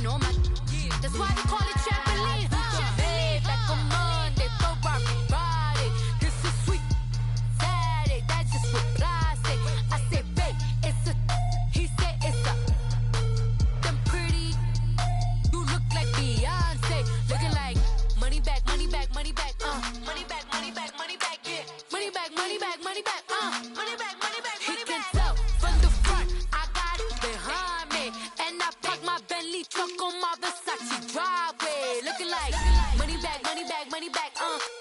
know my. That's why they call it trampoline. Made back on Monday, Friday. This is sweet Saturday. That's just what Ply say. I say, babe, it's a. He said it's a. Them pretty. You look like Beyonce. Looking like money back, money back, money back. Money back, money back, money back. Yeah. Money back, money back, money back. Money back, money back, money back. He can tell from the front. I got it behind me, and I park my Bentley truck on my Versace driveway. Looking like money back, money back, money back.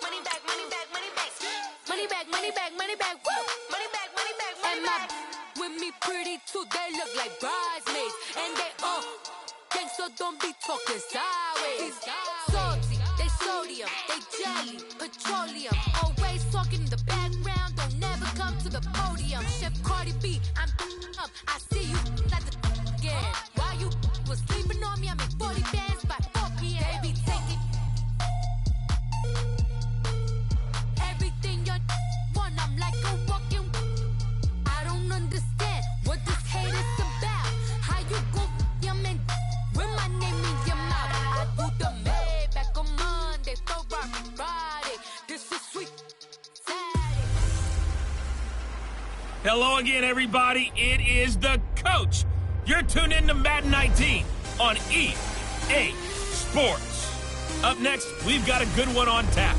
Money back, money back, money back. Money back, money back, money back. Woo. Money back, money back, money back. And my with me pretty too. They look like bridesmaids, and they gang, so don't be talking sideways. Salty, they sodium, they jelly, petroleum. Always talking in the background, don't never come to the podium. Chef Cardi B, I'm up. I see you at the again. While you was sleeping on me, I make 40 bands by 4 p.m. Baby, take it. Everything you want, I'm like a walking. I don't understand what this hate is about. How you go, your man, with my name in your mouth. I do the May back on Monday, Friday. This is sweet Saturday. Hello again, everybody. It is the coach. You're tuned in to Madden 19 on EA Sports. Up next, we've got a good one on tap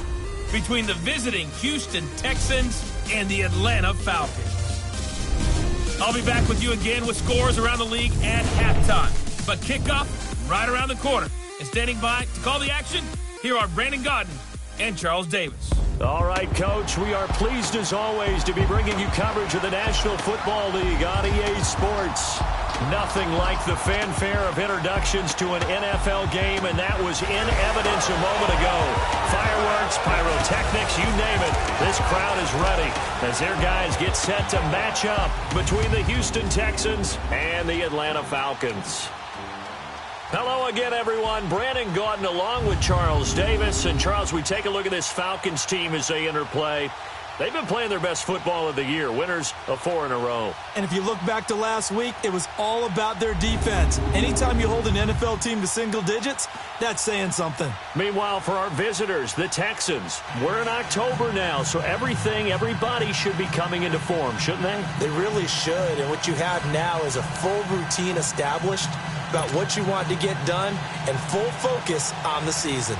between the visiting Houston Texans and the Atlanta Falcons. I'll be back with you again with scores around the league at halftime. But kickoff right around the corner. And standing by to call the action, here are Brandon Godden and Charles Davis. All right, Coach, we are pleased as always to be bringing you coverage of the National Football League on EA Sports. Nothing like the fanfare of introductions to an NFL game, and that was in evidence a moment ago. Fireworks, pyrotechnics, you name it. This crowd is ready as their guys get set to match up between the Houston Texans and the Atlanta Falcons. Hello again, everyone. Brandon Gaudin along with Charles Davis. And, Charles, we take a look at this Falcons team as they enter play. They've been playing their best football of the year, winners of 4 in a row. And if you look back to last week, it was all about their defense. Anytime you hold an NFL team to single digits, that's saying something. Meanwhile, for our visitors, the Texans, we're in October now, so everybody should be coming into form, shouldn't they? They really should, and what you have now is a full routine established about what you want to get done and full focus on the season.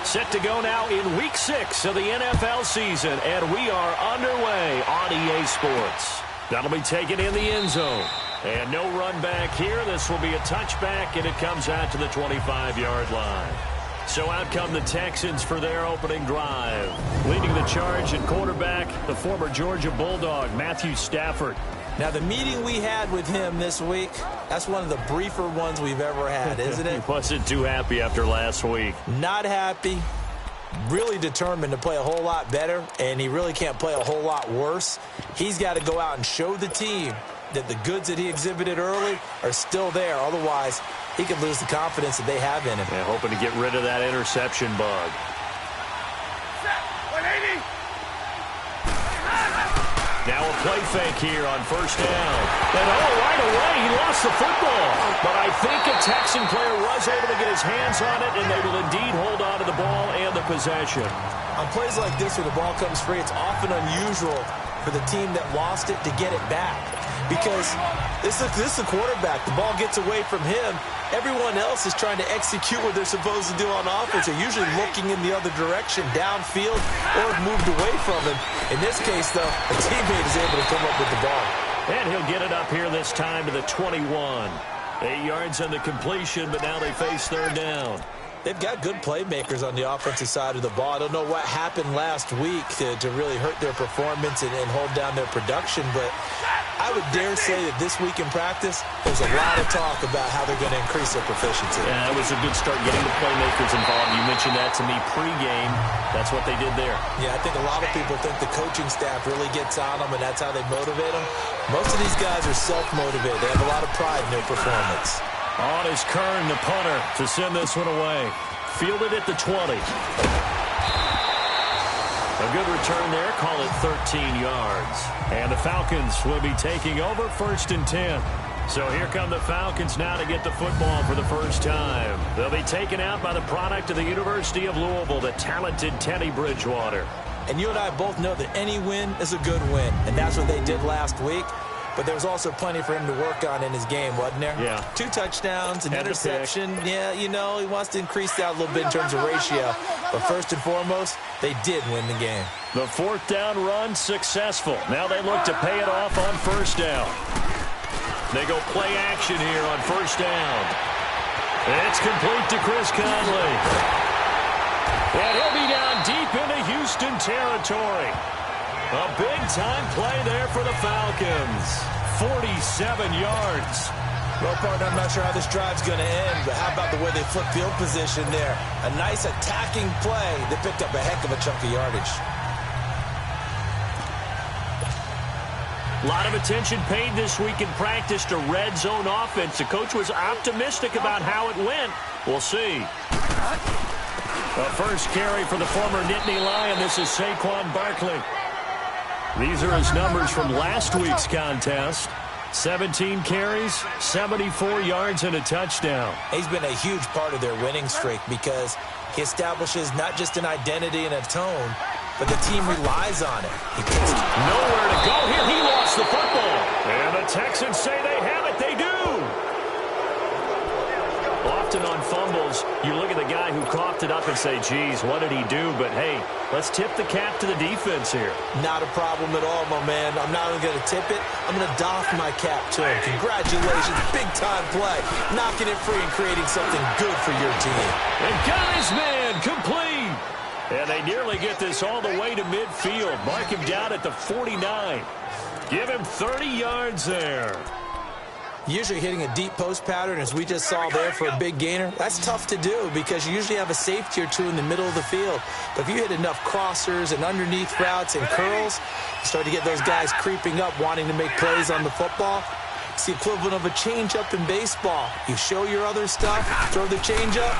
Set to go now in Week 6 of the NFL season, and we are underway on EA Sports. That'll be taken in the end zone. And no run back here. This will be a touchback, and it comes out to the 25-yard line. So out come the Texans for their opening drive. Leading the charge at quarterback, the former Georgia Bulldog, Matthew Stafford. Now, the meeting we had with him this week, that's one of the briefer ones we've ever had, isn't it? He wasn't too happy after last week. Not happy. Really determined to play a whole lot better, and he really can't play a whole lot worse. He's got to go out and show the team that the goods that he exhibited early are still there. Otherwise, he could lose the confidence that they have in him. Yeah, hoping to get rid of that interception bug. Now a play fake here on first down. And right away, he lost the football. But I think a Texan player was able to get his hands on it, and they will indeed hold on to the ball and the possession. On plays like this where the ball comes free, it's often unusual for the team that lost it to get it back. Because this is the quarterback. The ball gets away from him. Everyone else is trying to execute what they're supposed to do on offense. They're usually looking in the other direction, downfield, or have moved away from him. In this case, though, a teammate is able to come up with the ball. And he'll get it up here this time to the 21. 8 yards on the completion, but now they face third down. They've got good playmakers on the offensive side of the ball. I don't know what happened last week to really hurt their performance and hold down their production, but I would dare say that this week in practice, there's a lot of talk about how they're going to increase their proficiency. Yeah, that was a good start getting the playmakers involved. You mentioned that to me pregame. That's what they did there. Yeah, I think a lot of people think the coaching staff really gets on them, and that's how they motivate them. Most of these guys are self-motivated. They have a lot of pride in their performance. On is Kern, the punter, to send this one away. Fielded at the 20. A good return there. Call it 13 yards. And the Falcons will be taking over 1st and 10. So here come the Falcons now to get the football for the first time. They'll be taken out by the product of the University of Louisville, the talented Teddy Bridgewater. And you and I both know that any win is a good win, and that's what they did last week. But there was also plenty for him to work on in his game, wasn't there? Yeah. 2 touchdowns, an interception. Yeah, you know, he wants to increase that a little bit in terms of ratio. But first and foremost, they did win the game. The 4th down run successful. Now they look to pay it off on 1st down. They go play action here on 1st down. It's complete to Chris Conley. And he'll be down deep into Houston territory. A big-time play there for the Falcons. 47 yards. Well, partner, I'm not sure how this drive's going to end, but how about the way they flip field position there? A nice attacking play that picked up a heck of a chunk of yardage. A lot of attention paid this week in practice to red zone offense. The coach was optimistic about how it went. We'll see. The first carry for the former Nittany Lion. This is Saquon Barkley. These are his numbers from last week's contest. 17 carries, 74 yards, and a touchdown. He's been a huge part of their winning streak because he establishes not just an identity and a tone, but the team relies on it. He gets nowhere to go here. He lost the football. And the Texans say they have it. They do. Often on fumbles, you look at the guy who coughed it up and say, geez, what did he do? But, hey, let's tip the cap to the defense here. Not a problem at all, my man. I'm not only going to tip it, I'm going to doff my cap to him. Congratulations. Big-time play. Knocking it free and creating something good for your team. And got his man complete. And they nearly get this all the way to midfield. Mark him down at the 49. Give him 30 yards there. Usually hitting a deep post pattern, as we just saw there for a big gainer, that's tough to do because you usually have a safety or 2 in the middle of the field. But if you hit enough crossers and underneath routes and curls, you start to get those guys creeping up, wanting to make plays on the football. It's the equivalent of a changeup in baseball. You show your other stuff, throw the changeup,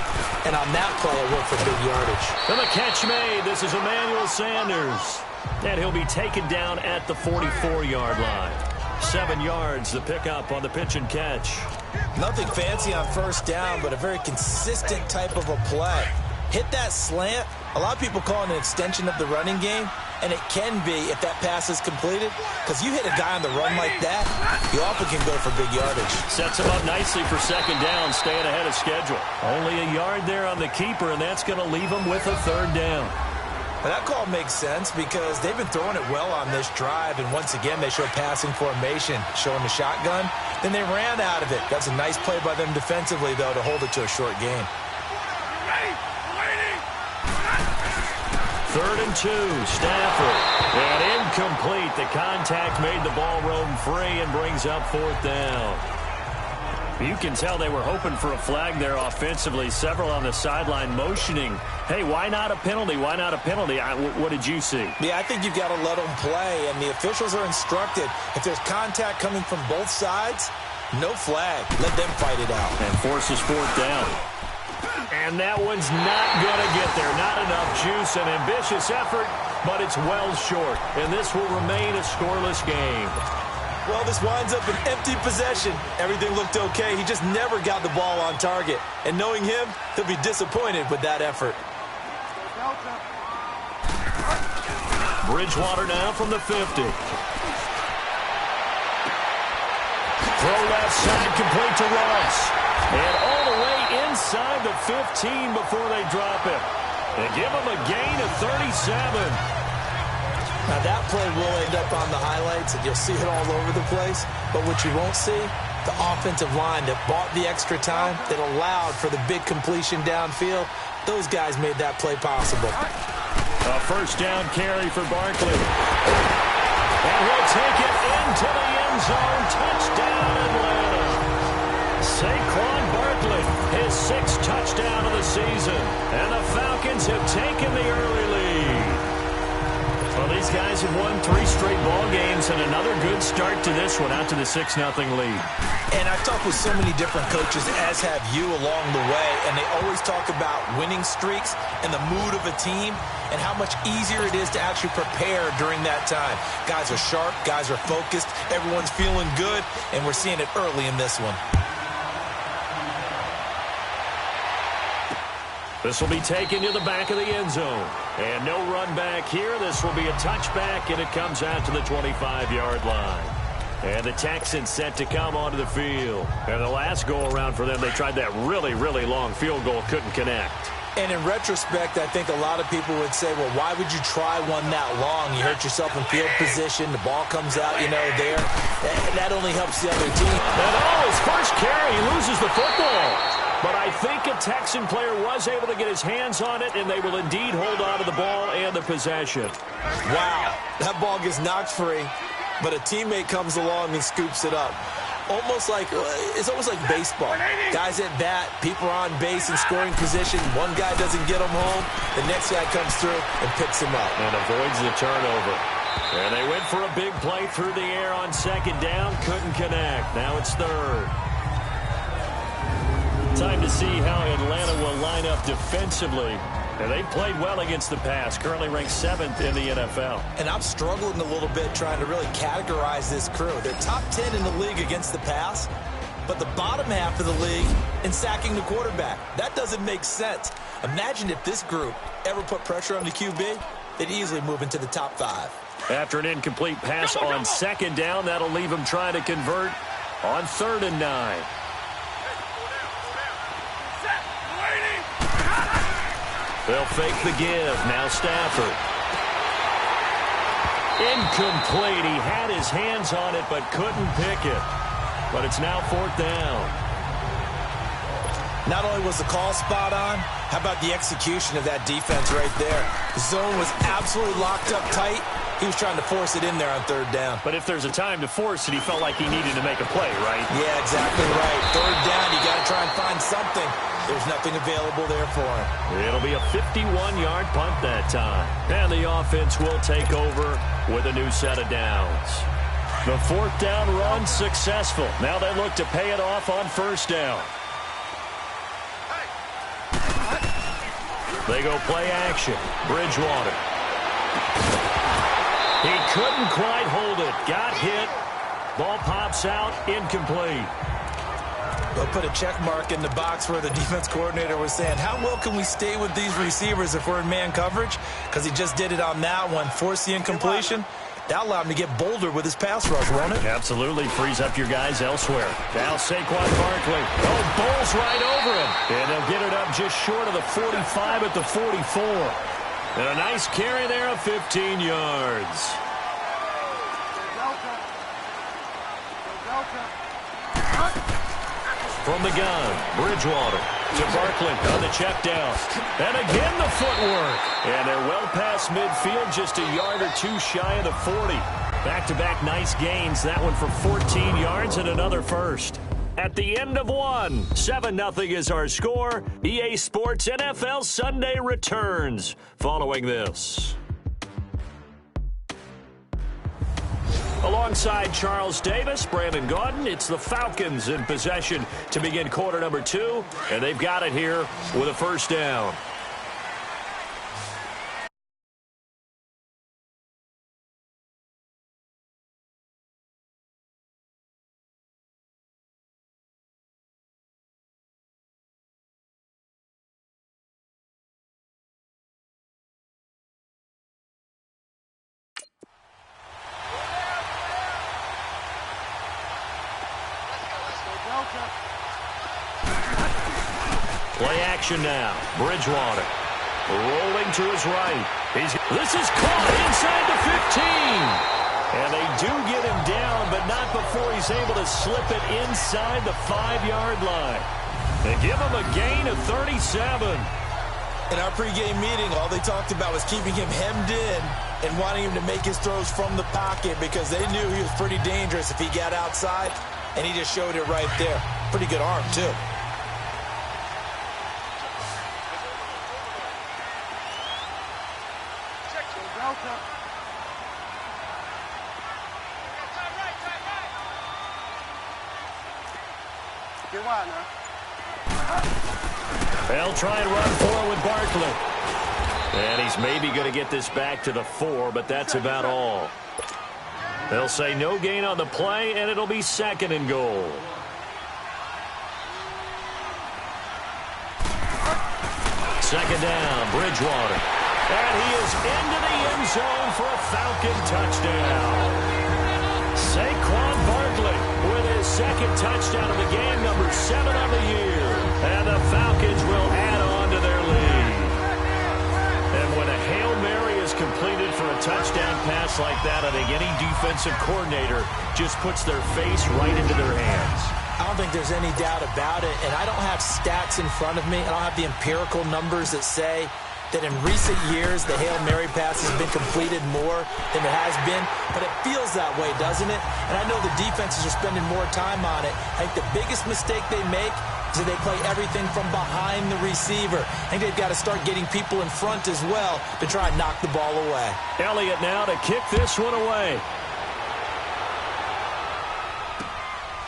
and on that play, it worked for big yardage. And the catch made. This is Emmanuel Sanders. And he'll be taken down at the 44-yard line. 7 yards, the pickup on the pitch and catch. Nothing fancy on 1st down, but a very consistent type of a play. Hit that slant. A lot of people call it an extension of the running game, and it can be if that pass is completed, because you hit a guy on the run like that, you often can go for big yardage. Sets him up nicely for 2nd down, staying ahead of schedule. Only a yard there on the keeper, and that's going to leave him with a 3rd down. Well, that call makes sense because they've been throwing it well on this drive, and once again they show passing formation, showing the shotgun. Then they ran out of it. That's a nice play by them defensively, though, to hold it to a short gain. 3rd and 2, Stafford. And incomplete. The contact made the ball roam free and brings up 4th down. You can tell they were hoping for a flag there offensively. Several on the sideline motioning. Hey, why not a penalty? Why not a penalty? What did you see? Yeah, I think you've got to let them play, and the officials are instructed. If there's contact coming from both sides, no flag. Let them fight it out. And forces 4th down. And that one's not going to get there. Not enough juice. An ambitious effort, but it's well short. And this will remain a scoreless game. Well, this winds up an empty possession. Everything looked okay. He just never got the ball on target. And knowing him, he'll be disappointed with that effort. Bridgewater now from the 50. Throw left side, complete to Ross. And all the way inside the 15 before they drop it. And give him a gain of 37. Now, that play will end up on the highlights, and you'll see it all over the place. But what you won't see, the offensive line that bought the extra time, that allowed for the big completion downfield, those guys made that play possible. A 1st down carry for Barkley. And he'll take it into the end zone. Touchdown, Atlanta. Saquon Barkley, his 6th touchdown of the season. And the Falcons have taken the early lead. Well, these guys have won 3 straight ball games and another good start to this one, out to the 6-0 lead. And I've talked with so many different coaches, as have you along the way, and they always talk about winning streaks and the mood of a team and how much easier it is to actually prepare during that time. Guys are sharp, guys are focused, everyone's feeling good, and we're seeing it early in this one. This will be taken to the back of the end zone. And no run back here. This will be a touchback, and it comes out to the 25-yard line. And the Texans set to come onto the field. And the last go-around for them, they tried that really, really long field goal, couldn't connect. And in retrospect, I think a lot of people would say, well, why would you try one that long? You hurt yourself in field position. The ball comes out, there. That only helps the other team. And his first carry, he loses the football. But I think a Texan player was able to get his hands on it, and they will indeed hold on to the ball and the possession. Wow, that ball gets knocked free, but a teammate comes along and scoops it up. It's almost like baseball. Guys at bat, people are on base in scoring position. One guy doesn't get them home. The next guy comes through and picks him up. And avoids the turnover. And they went for a big play through the air on second down. Couldn't connect. Now it's third. Time to see how Atlanta will line up defensively. And they played well against the pass, currently ranked 7th in the NFL. And I'm struggling a little bit trying to really categorize this crew. They're top 10 in the league against the pass, but the bottom half of the league in sacking the quarterback. That doesn't make sense. Imagine if this group ever put pressure on the QB, they'd easily move into the top 5. After an incomplete pass on second down, that'll leave them trying to convert on 3rd and 9. They'll fake the give. Now Stafford. Incomplete. He had his hands on it but couldn't pick it. But it's now 4th down. Not only was the call spot on, how about the execution of that defense right there? The zone was absolutely locked up tight. He was trying to force it in there on 3rd down. But if there's a time to force it, he felt like he needed to make a play, right? Yeah, exactly right. 3rd down, you got to try and find something. There's nothing available there for him. It'll be a 51-yard punt that time. And the offense will take over with a new set of downs. The 4th down run successful. Now they look to pay it off on 1st down. They go play action. Bridgewater. He couldn't quite hold it. Got hit. Ball pops out. Incomplete. They'll put a check mark in the box where the defense coordinator was saying, how well can we stay with these receivers if we're in man coverage? Because he just did it on that one. Force the incompletion. That'll allow him to get bolder with his pass rush, won't it? Absolutely. Frees up your guys elsewhere. Now Saquon Barkley. Bowls right over him. And they'll get it up just short of the 45 at the 44. And a nice carry there of 15 yards. From the gun, Bridgewater to Barkley on the check down. And again the footwork. And they're well past midfield, just a yard or two shy of the 40. Back-to-back nice gains. That one for 14 yards and another first. At the end of one, 7-0 is our score. EA Sports NFL Sunday returns following this. Alongside Charles Davis, Brandon Gaudin, it's the Falcons in possession to begin quarter number 2, and they've got it here with a 1st down. Play action now. Bridgewater rolling to his right. This is caught inside the 15. And they do get him down, but not before he's able to slip it inside the 5-yard line. They give him a gain of 37. In our pregame meeting, all they talked about was keeping him hemmed in and wanting him to make his throws from the pocket because they knew he was pretty dangerous if he got outside, and he just showed it right there. Pretty good arm, too. They'll try and run forward with Barkley. And he's maybe going to get this back to the 4, but that's about all. They'll say no gain on the play, and it'll be 2nd and goal. Second down, Bridgewater. And he is into the end zone for a Falcon touchdown. Saquon Barkley with his 2nd touchdown of the game, number 7 on the year. And the Falcons will add on to their lead. And when a Hail Mary is completed for a touchdown pass like that, I think any defensive coordinator just puts their face right into their hands. I don't think there's any doubt about it, and I don't have stats in front of me. I don't have the empirical numbers that say that in recent years the Hail Mary pass has been completed more than it has been, but it feels that way, doesn't it? And I know the defenses are spending more time on it. I think the biggest mistake they make is that they play everything from behind the receiver. I think they've got to start getting people in front as well to try and knock the ball away. Elliott now to kick this one away.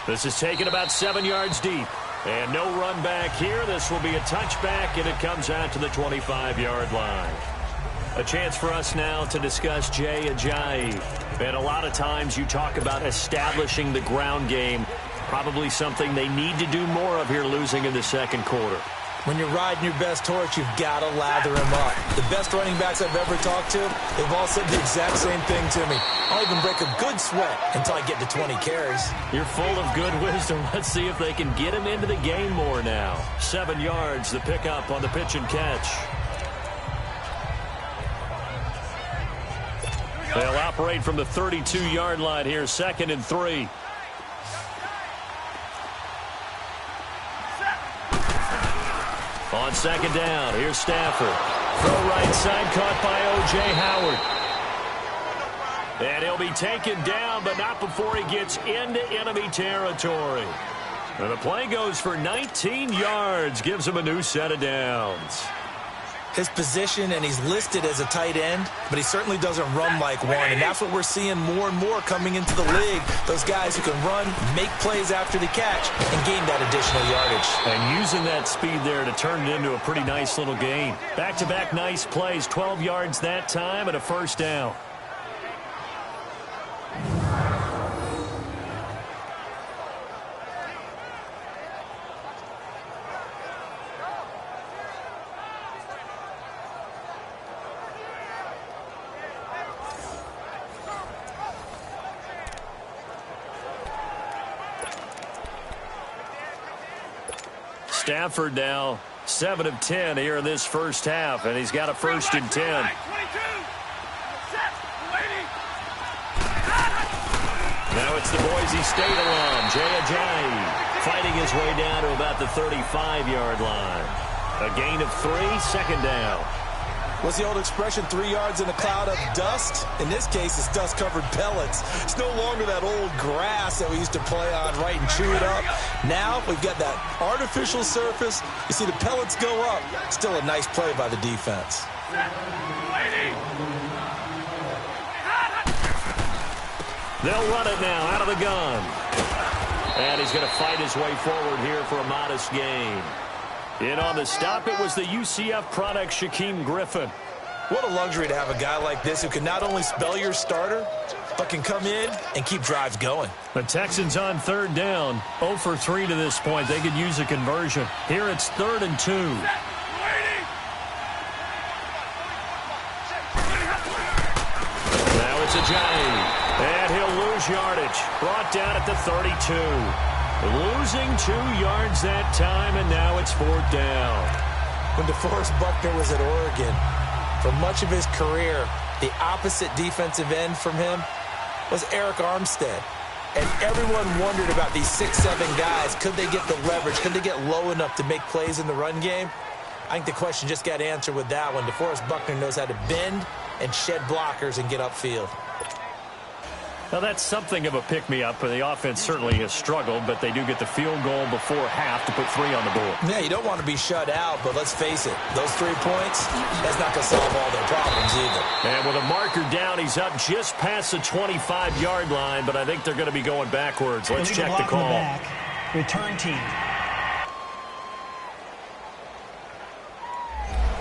This is taken about 7 yards deep. And no run back here. This will be a touchback, and it comes out to the 25-yard line. A chance for us now to discuss Jay Ajayi. And a lot of times you talk about establishing the ground game. Probably something they need to do more of here, losing in the second quarter. When you're riding your best horse, you've got to lather him up. The best running backs I've ever talked to, they've all said the exact same thing to me. I'll even break a good sweat until I get to 20 carries. You're full of good wisdom. Let's see if they can get him into the game more now. 7 yards, the pickup on the pitch and catch. They'll operate from the 32-yard line here, 2nd and 3. On 2nd down, here's Stafford. Throw right side, caught by O.J. Howard. And he'll be taken down, but not before he gets into enemy territory. And the play goes for 19 yards, gives him a new set of downs. His position, and he's listed as a tight end, but he certainly doesn't run like one, and that's what we're seeing more and more coming into the league. Those guys who can run, make plays after the catch, and gain that additional yardage. And using that speed there to turn it into a pretty nice little gain. Back-to-back nice plays, 12 yards that time, and a first down. Stafford now 7 of 10 here in this first half, and he's got a 1st and 10. Now it's the Boise State alum, Jay Ajayi, fighting his way down to about the 35-yard line. A gain of 3, 2nd down. What's the old expression, 3 yards in a cloud of dust? In this case, it's dust-covered pellets. It's no longer that old grass that we used to play on, right, and chew it up. Now we've got that artificial surface. You see the pellets go up. Still a nice play by the defense. They'll run it now out of the gun. And he's going to fight his way forward here for a modest gain. In on the stop, it was the UCF product, Shaquem Griffin. What a luxury to have a guy like this who can not only spell your starter, but can come in and keep drives going. The Texans on 3rd down, 0 for 3 to this point. They could use a conversion. Here it's 3rd and 2. Now it's Ajayi, and he'll lose yardage. Brought down at the 32. Losing 2 yards that time, and now it's 4th down. When DeForest Buckner was at Oregon, for much of his career, the opposite defensive end from him was Eric Armstead. And everyone wondered about these 6'7" guys. Could they get the leverage? Could they get low enough to make plays in the run game? I think the question just got answered with that one. DeForest Buckner knows how to bend and shed blockers and get upfield. Now, that's something of a pick-me-up. The offense certainly has struggled, but they do get the field goal before half to put 3 on the board. Yeah, you don't want to be shut out, but let's face it, those 3 points, that's not going to solve all their problems either. And with a marker down, he's up just past the 25-yard line, but I think they're going to be going backwards. Let's check the call. Return team.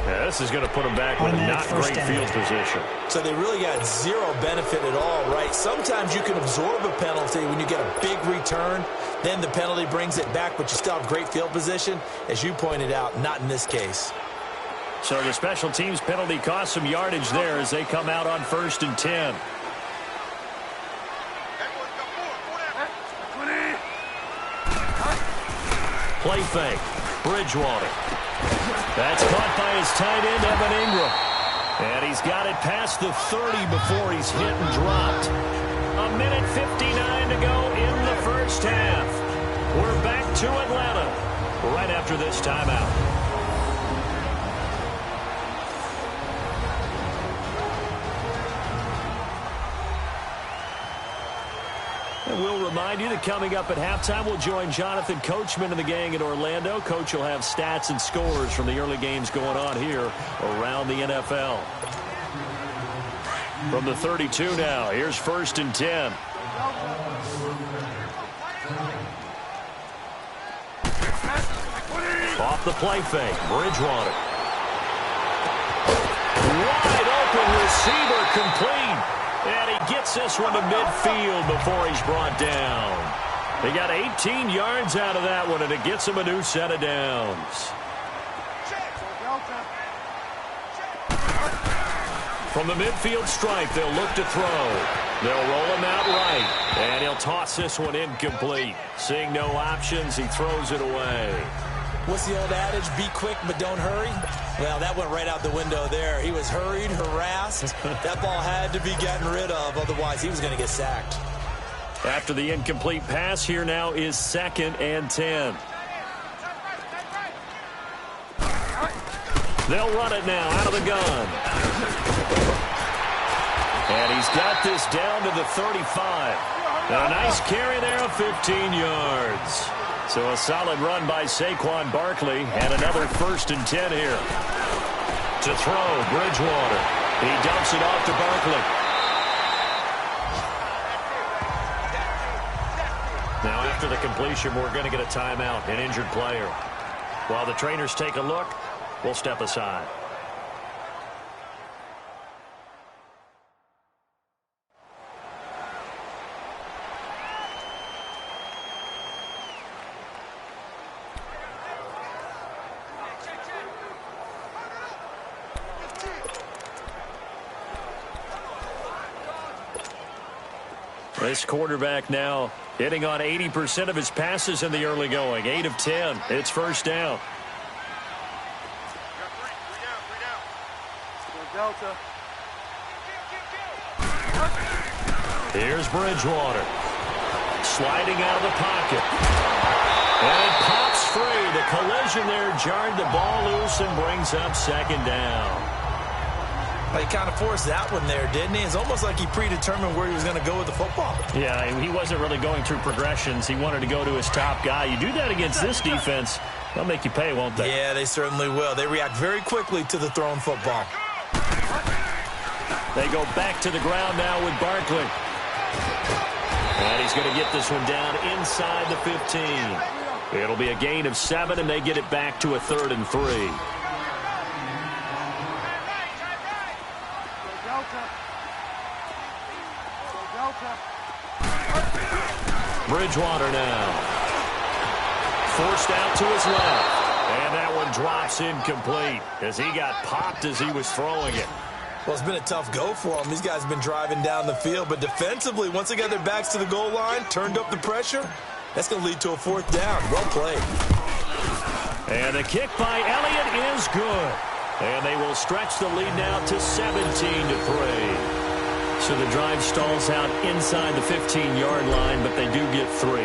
Yeah, this is going to put them back with not great field position. So they really got zero benefit at all, right? Sometimes you can absorb a penalty when you get a big return. Then the penalty brings it back, but you still have great field position. As you pointed out, not in this case. So the special teams penalty cost some yardage there as they come out on 1st and 10. Play fake. Bridgewater. That's caught by his tight end, Evan Ingram. And he's got it past the 30 before he's hit and dropped. A minute 59 to go in the first half. We're back to Atlanta right after this timeout. And we'll remind you that coming up at halftime, we'll join Jonathan Coachman and the gang in Orlando. Coach will have stats and scores from the early games going on here around the NFL. From the 32 now, here's 1st and 10. Off the play fake, Bridgewater. Wide open receiver, complete. And he gets this one to midfield before he's brought down. They got 18 yards out of that one, and it gets him a new set of downs. From the midfield stripe, they'll look to throw. They'll roll him out right, and he'll toss this one incomplete. Seeing no options, he throws it away. What's the old adage? Be quick, but don't hurry. Well, that went right out the window there. He was hurried, harassed. That ball had to be gotten rid of. Otherwise, he was going to get sacked. After the incomplete pass, here now is 2nd and 10. They'll run it now out of the gun. And he's got this down to the 35. And a nice carry there of 15 yards. So a solid run by Saquon Barkley, and another 1st and 10 here. To throw, Bridgewater. He dumps it off to Barkley. Now after the completion, we're going to get a timeout, an injured player. While the trainers take a look, we'll step aside. This quarterback now hitting on 80% of his passes in the early going. 8 of 10. It's 1st down. Here's Bridgewater. Sliding out of the pocket. And it pops free. The collision there jarred the ball loose and brings up 2nd down. He kind of forced that one there, didn't he? It's almost like he predetermined where he was going to go with the football. Yeah, he wasn't really going through progressions. He wanted to go to his top guy. You do that against this defense, they'll make you pay, won't they? Yeah, they certainly will. They react very quickly to the thrown football. They go back to the ground now with Barkley. And he's going to get this one down inside the 15. It'll be a gain of 7, and they get it back to a 3rd and 3. Bridgewater now. Forced out to his left. And that one drops incomplete as he got popped as he was throwing it. Well, it's been a tough go for him. These guys have been driving down the field. But defensively, once they got their backs to the goal line, turned up the pressure, that's going to lead to a 4th down. Well played. And the kick by Elliott is good. And they will stretch the lead now to 17-3. So the drive stalls out inside the 15-yard line, but they do get 3.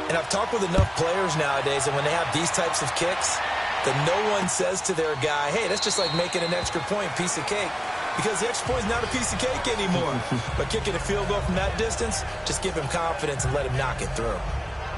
And I've talked with enough players nowadays, and when they have these types of kicks, that no one says to their guy, hey, that's just like making an extra point, piece of cake. Because the extra point is not a piece of cake anymore. But kicking a field goal from that distance, just give him confidence and let him knock it through.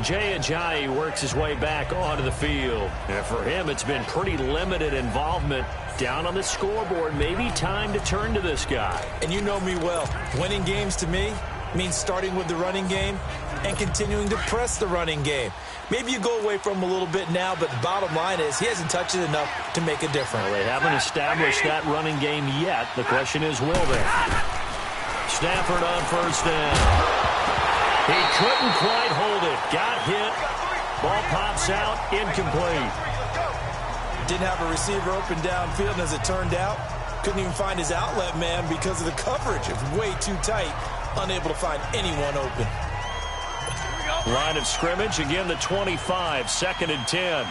Jay Ajayi works his way back onto the field. And for him, it's been pretty limited involvement down on the scoreboard. Maybe time to turn to this guy. And you know me well. Winning games to me means starting with the running game and continuing to press the running game. Maybe you go away from him a little bit now, but the bottom line is he hasn't touched it enough to make a difference. Well, they haven't established that running game yet. The question is, will they? Stafford on first down. He couldn't quite hold it. Got hit. Ball pops out. Incomplete. Didn't have a receiver open downfield, and as it turned out, couldn't even find his outlet man because of the coverage. It was way too tight. Unable to find anyone open. Line of scrimmage, again the 25, 2nd and 10.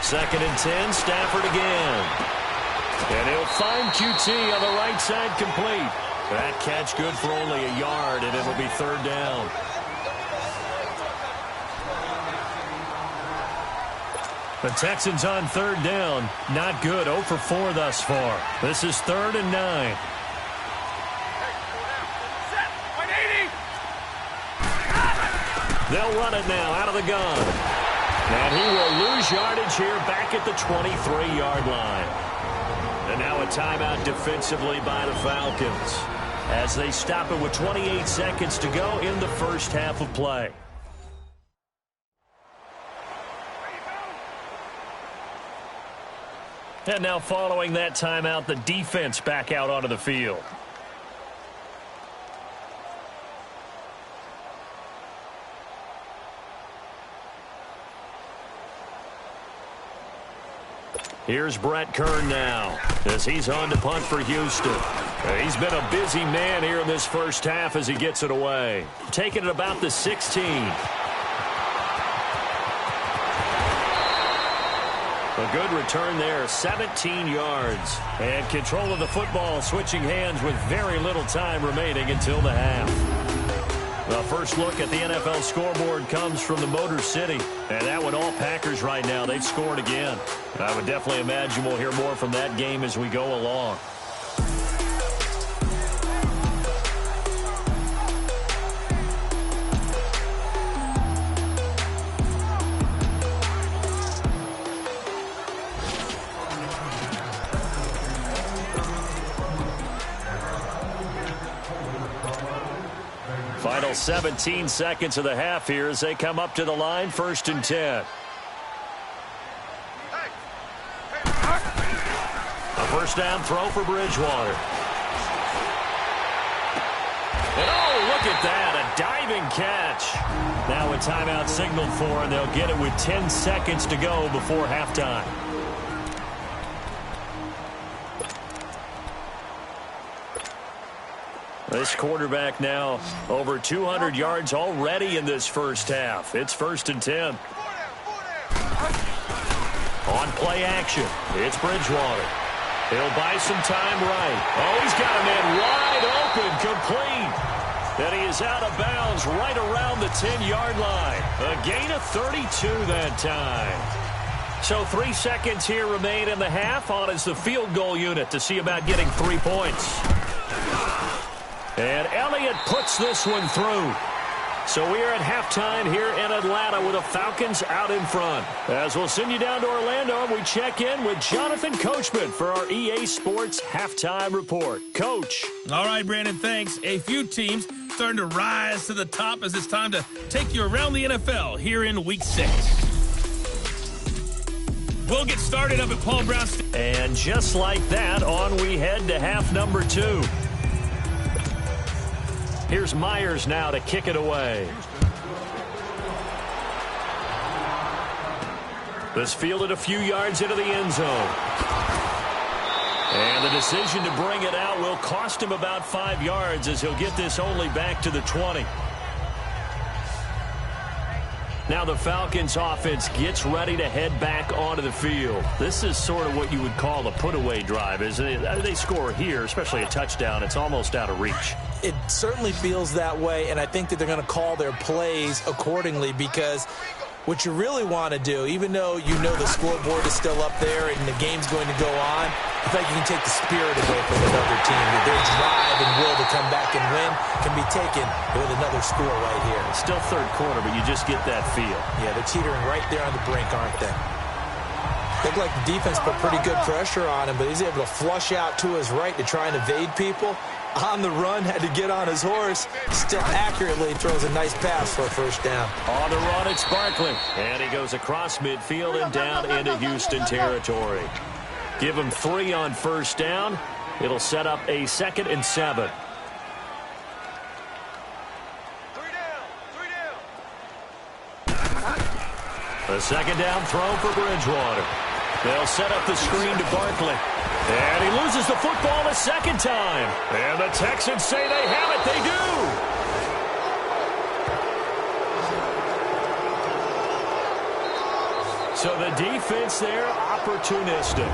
Second and 10, Stafford again. And he'll find QT on the right side, complete. That catch good for only a yard, and it'll be 3rd down. The Texans on 3rd down. Not good. 0 for 4 thus far. This is 3rd and 9. They'll run it now out of the gun. And he will lose yardage here back at the 23-yard line. And now a timeout defensively by the Falcons as they stop it with 28 seconds to go in the first half of play. And now following that timeout, the defense back out onto the field. Here's Brett Kern now as he's on to punt for Houston. He's been a busy man here in this first half as he gets it away. Taking it about the 16. A good return there, 17 yards. And control of the football, switching hands with very little time remaining until the half. The first look at the NFL scoreboard comes from the Motor City. And that one all Packers right now. They've scored again. I would definitely imagine we'll hear more from that game as we go along. Final 17 seconds of the half here as they come up to the line, 1st and 10. A first down throw for Bridgewater. And oh, look at that, a diving catch. Now a timeout signaled for, and they'll get it with 10 seconds to go before halftime. This quarterback now over 200 yards already in this first half. It's 1st and 10. On play action, it's Bridgewater. He'll buy some time right. Oh, he's got a man wide open, complete. And he is out of bounds right around the 10-yard line. A gain of 32 that time. So 3 seconds here remain in the half. On is the field goal unit to see about getting 3 points. And Elliott puts this one through. So we are at halftime here in Atlanta with the Falcons out in front. As we'll send you down to Orlando, we check in with Jonathan Coachman for our EA Sports Halftime Report. Coach. All right, Brandon, thanks. A few teams starting to rise to the top as it's time to take you around the NFL here in Week 6. We'll get started up at Paul Brown Stadium. And just like that, on we head to half number 2. Here's Myers now to kick it away. This fielded a few yards into the end zone. And the decision to bring it out will cost him about 5 yards as he'll get this only back to the 20. Now the Falcons offense gets ready to head back onto the field. This is sort of what you would call a put-away drive, isn't it? They score here, especially a touchdown. It's almost out of reach. It certainly feels that way, and I think that they're going to call their plays accordingly because what you really want to do, even though you know the scoreboard is still up there and the game's going to go on, I think you can take the spirit away from another team. That their drive and will to come back and win can be taken with another score right here. It's still third quarter, but you just get that feel. Yeah, they're teetering right there on the brink, aren't they? Looked like the defense put pretty good pressure on him, but he's able to flush out to his right to try and evade people. On the run, had to get on his horse. Still accurately throws a nice pass for a first down. On the run, it's Barkley. And he goes across midfield and down into Houston territory. Give him 3 on first down. It'll set up a 2nd and 7. A 2nd down throw for Bridgewater. They'll set up the screen to Barkley. And he loses the football a 2nd time. And the Texans say they have it. They do. So the defense there, opportunistic.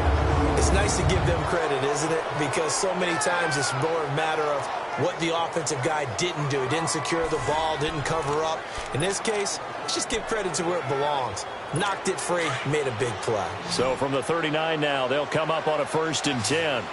It's nice to give them credit, isn't it? Because so many times it's more a matter of what the offensive guy didn't do. He didn't secure the ball, didn't cover up. In this case, let's just give credit to where it belongs. Knocked it free, made a big play. So from the 39 now, they'll come up on a 1st and 10.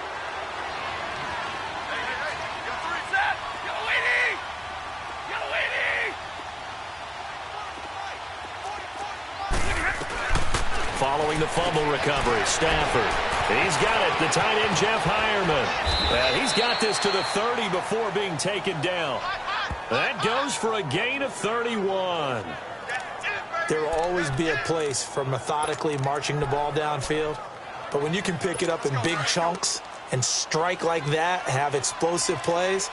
Following the fumble recovery, Stafford. He's got it, the tight end, Jeff Hireman. He's got this to the 30 before being taken down. That goes for a gain of 31. There will always be a place for methodically marching the ball downfield. But when you can pick it up in big chunks and strike like that, have explosive plays,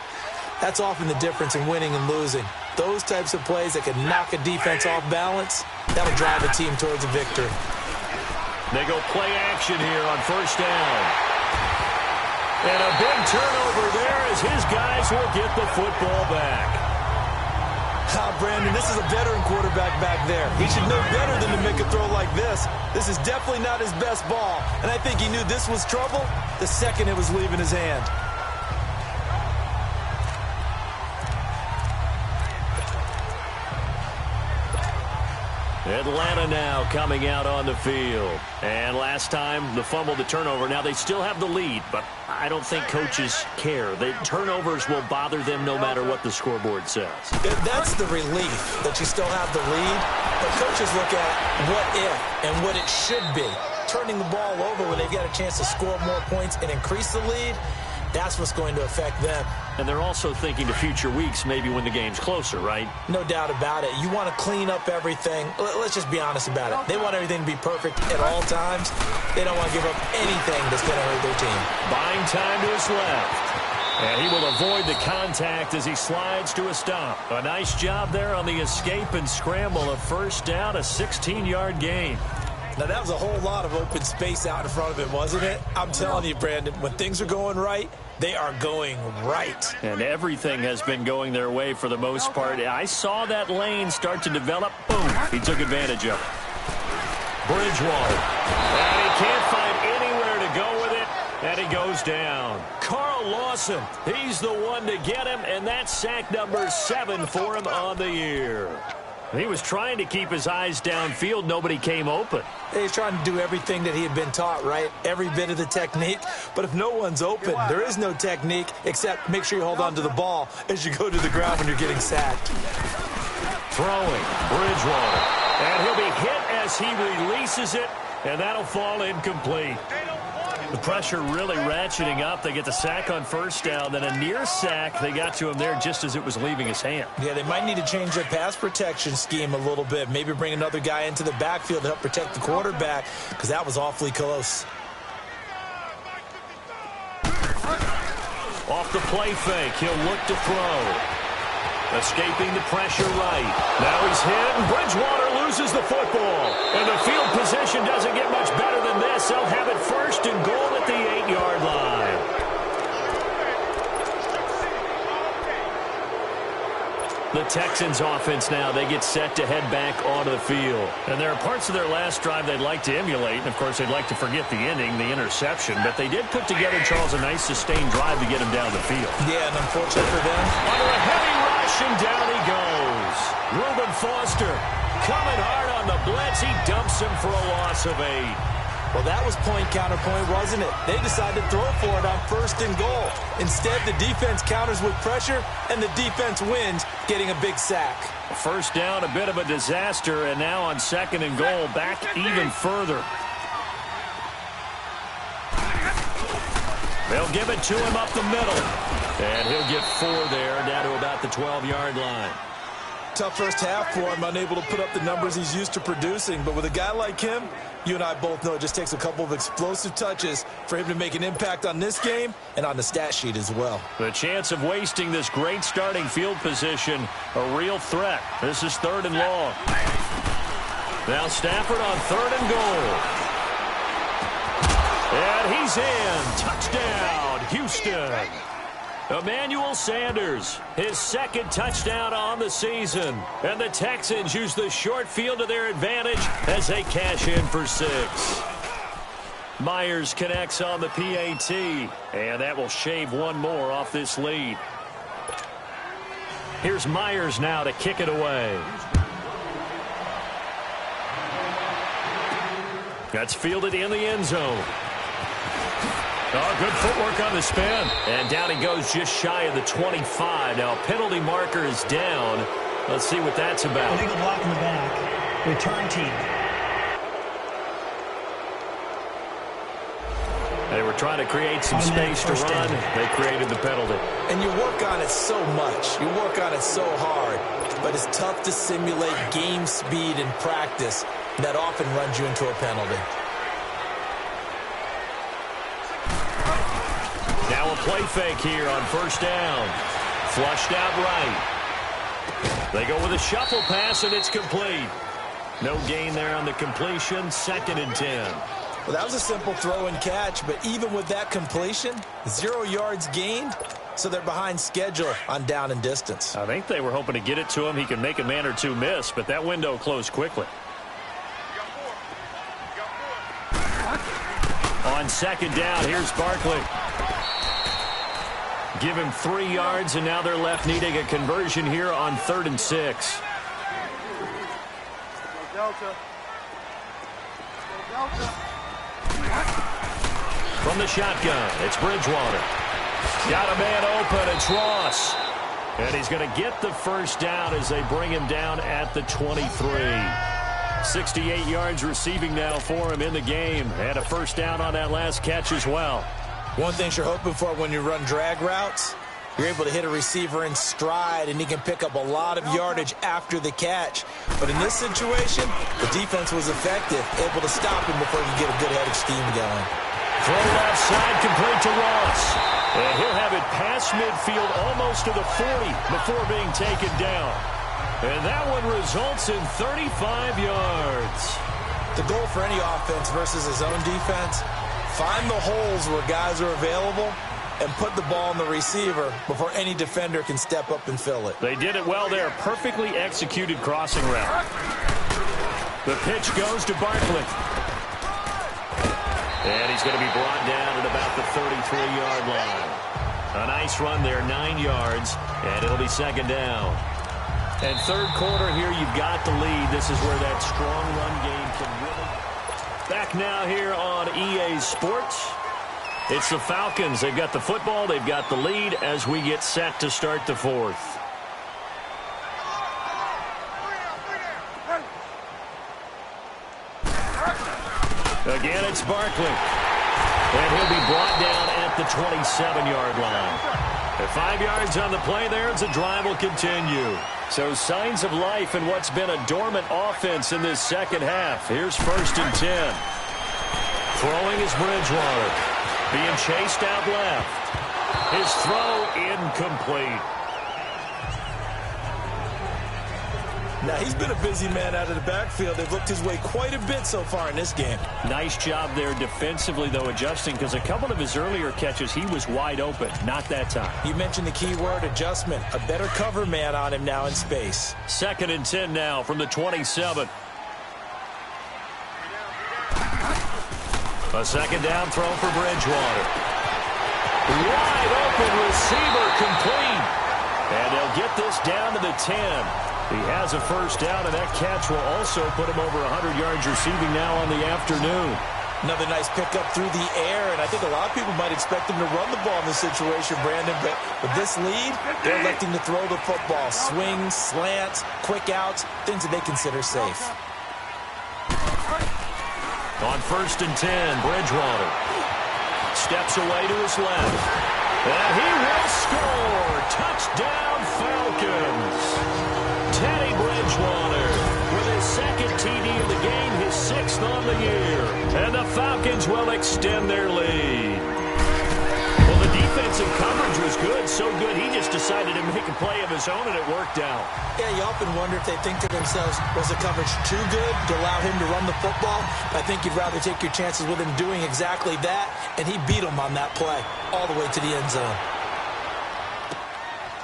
that's often the difference in winning and losing. Those types of plays that can knock a defense off balance, that'll drive a team towards a victory. They go play action here on first down. And a big turnover there as his guys will get the football back. Brandon, this is a veteran quarterback back there. He should know better than to make a throw like this. This is definitely not his best ball. And I think he knew this was trouble the second it was leaving his hand. Atlanta now coming out on the field. And last time, the fumble, the turnover. Now, they still have the lead, but I don't think coaches care. The turnovers will bother them no matter what the scoreboard says. That's the relief, that you still have the lead. But coaches look at what if and what it should be. Turning the ball over when they've got a chance to score more points and increase the lead, that's what's going to affect them. And they're also thinking to future weeks, maybe when the game's closer, right? No doubt about it. You want to clean up everything. Let's just be honest about it. They want everything to be perfect at all times. They don't want to give up anything that's going to hurt their team. Buying time to his left. And he will avoid the contact as he slides to a stop. A nice job there on the escape and scramble. A first down, a 16-yard gain. Now, that was a whole lot of open space out in front of him, wasn't it? I'm telling you, Brandon, when things are going right, they are going right. And everything has been going their way for the most part. I saw that lane start to develop. Boom. He took advantage of it. Bridgewater. And he can't find anywhere to go with it. And he goes down. Carl Lawson. He's the one to get him. And that's sack number 7 for him on the year. He was trying to keep his eyes downfield. Nobody came open. He's trying to do everything that he had been taught, right? Every bit of the technique. But if no one's open, there is no technique except make sure you hold on to the ball as you go to the ground when you're getting sacked. Throwing, Bridgewater. And he'll be hit as he releases it, and that'll fall incomplete. The pressure really ratcheting up. They get the sack on first down, then a near sack. They got to him there just as it was leaving his hand. Yeah, they might need to change their pass protection scheme a little bit. Maybe bring another guy into the backfield to help protect the quarterback, because that was awfully close. Off the play fake, he'll look to throw. Escaping the pressure right. Now he's hit, and Bridgewater loses the football. And the field position doesn't get much better than this. They'll have it first and goal at the 8-yard line. The Texans offense now, they get set to head back onto the field. And there are parts of their last drive they'd like to emulate. And, of course, they'd like to forget the ending, the interception. But they did put together, Charles, a nice sustained drive to get him down the field. Yeah, and unfortunate for them. Under a heavy rush, and down he goes. Reuben Foster coming hard on the blitz. He dumps him for a loss of 8. Well, that was point counterpoint, wasn't it? They decided to throw for it on first and goal. Instead, the defense counters with pressure, and the defense wins, getting a big sack. First down, a bit of a disaster, and now on second and goal, back even further. They'll give it to him up the middle. And he'll get 4 there, down to about the 12-yard line. Tough first half for him, unable to put up the numbers he's used to producing. But with a guy like him, you and I both know it just takes a couple of explosive touches for him to make an impact on this game and on the stat sheet as well. The chance of wasting this great starting field position, a real threat. This is 3rd and long. Now Stafford on 3rd and goal. And he's in. Touchdown, Houston. Emmanuel Sanders, his 2nd touchdown on the season. And the Texans use the short field to their advantage as they cash in for 6. Myers connects on the PAT, and that will shave 1 more off this lead. Here's Myers now to kick it away. That's fielded in the end zone. Oh, good footwork on the spin. And down he goes just shy of the 25. Now, penalty marker is down. Let's see what that's about. Illegal block in the back. Return team. They were trying to create some space to run. They created the penalty. And you work on it so much. You work on it so hard. But it's tough to simulate game speed in practice. That often runs you into a penalty. Now a play fake here on 1st down. Flushed out right. They go with a shuffle pass, and it's complete. No gain there on the completion. 2nd and 10. Well, that was a simple throw and catch, but even with that completion, 0 yards gained, so they're behind schedule on down and distance. I think they were hoping to get it to him. He can make a man or 2 miss, but that window closed quickly. On 2nd down, here's Barkley. Give him 3 yards, and now they're left needing a conversion here on 3rd and 6. From the shotgun, it's Bridgewater. Got a man open, it's Ross. And he's going to get the 1st down as they bring him down at the 23. 68 yards receiving now for him in the game. And a 1st down on that last catch as well. One thing you're hoping for when you run drag routes, you're able to hit a receiver in stride, and he can pick up a lot of yardage after the catch. But in this situation, the defense was effective, able to stop him before he could get a good head of steam going. Throw left side, complete to Ross. And he'll have it past midfield almost to the 40 before being taken down. And that one results in 35 yards. The goal for any offense versus his own defense, find the holes where guys are available and put the ball in the receiver before any defender can step up and fill it. They did it well there. Perfectly executed crossing route. The pitch goes to Barkley. And he's going to be brought down at about the 33-yard line. A nice run there, 9 yards, and it'll be 2nd down. And 3rd quarter here, you've got the lead. This is where that strong run game can really... Back now here on EA Sports. It's the Falcons. They've got the football. They've got the lead as we get set to start the 4th. Again, it's Barkley. And he'll be brought down at the 27-yard line. At 5 yards on the play there, as the drive will continue. So signs of life in what's been a dormant offense in this 2nd half. Here's 1st and 10. Throwing is Bridgewater. Being chased out left. His throw incomplete. Now, he's been a busy man out of the backfield. They've looked his way quite a bit so far in this game. Nice job there defensively, though, adjusting, because a couple of his earlier catches, he was wide open. Not that time. You mentioned the key word, adjustment. A better cover man on him now in space. 2nd and 10 now from the 27. A 2nd down throw for Bridgewater. Wide open receiver, complete. And they'll get this down to the 10. He has a 1st down, and that catch will also put him over 100 yards receiving now on the afternoon. Another nice pickup through the air, and I think a lot of people might expect him to run the ball in this situation, Brandon, but with this lead, they're electing to throw the football. Swings, slants, quick outs, things that they consider safe. On 1st and 10, Bridgewater. Steps away to his left. And he will score. Touchdown, Falcons. Teddy Bridgewater with his second TD of the game, his 6th on the year. And the Falcons will extend their lead. Well, the defensive coverage was good, so good he just decided to make a play of his own, and it worked out. Yeah, you often wonder if they think to themselves, was the coverage too good to allow him to run the football? I think you'd rather take your chances with him doing exactly that, and he beat him on that play all the way to the end zone.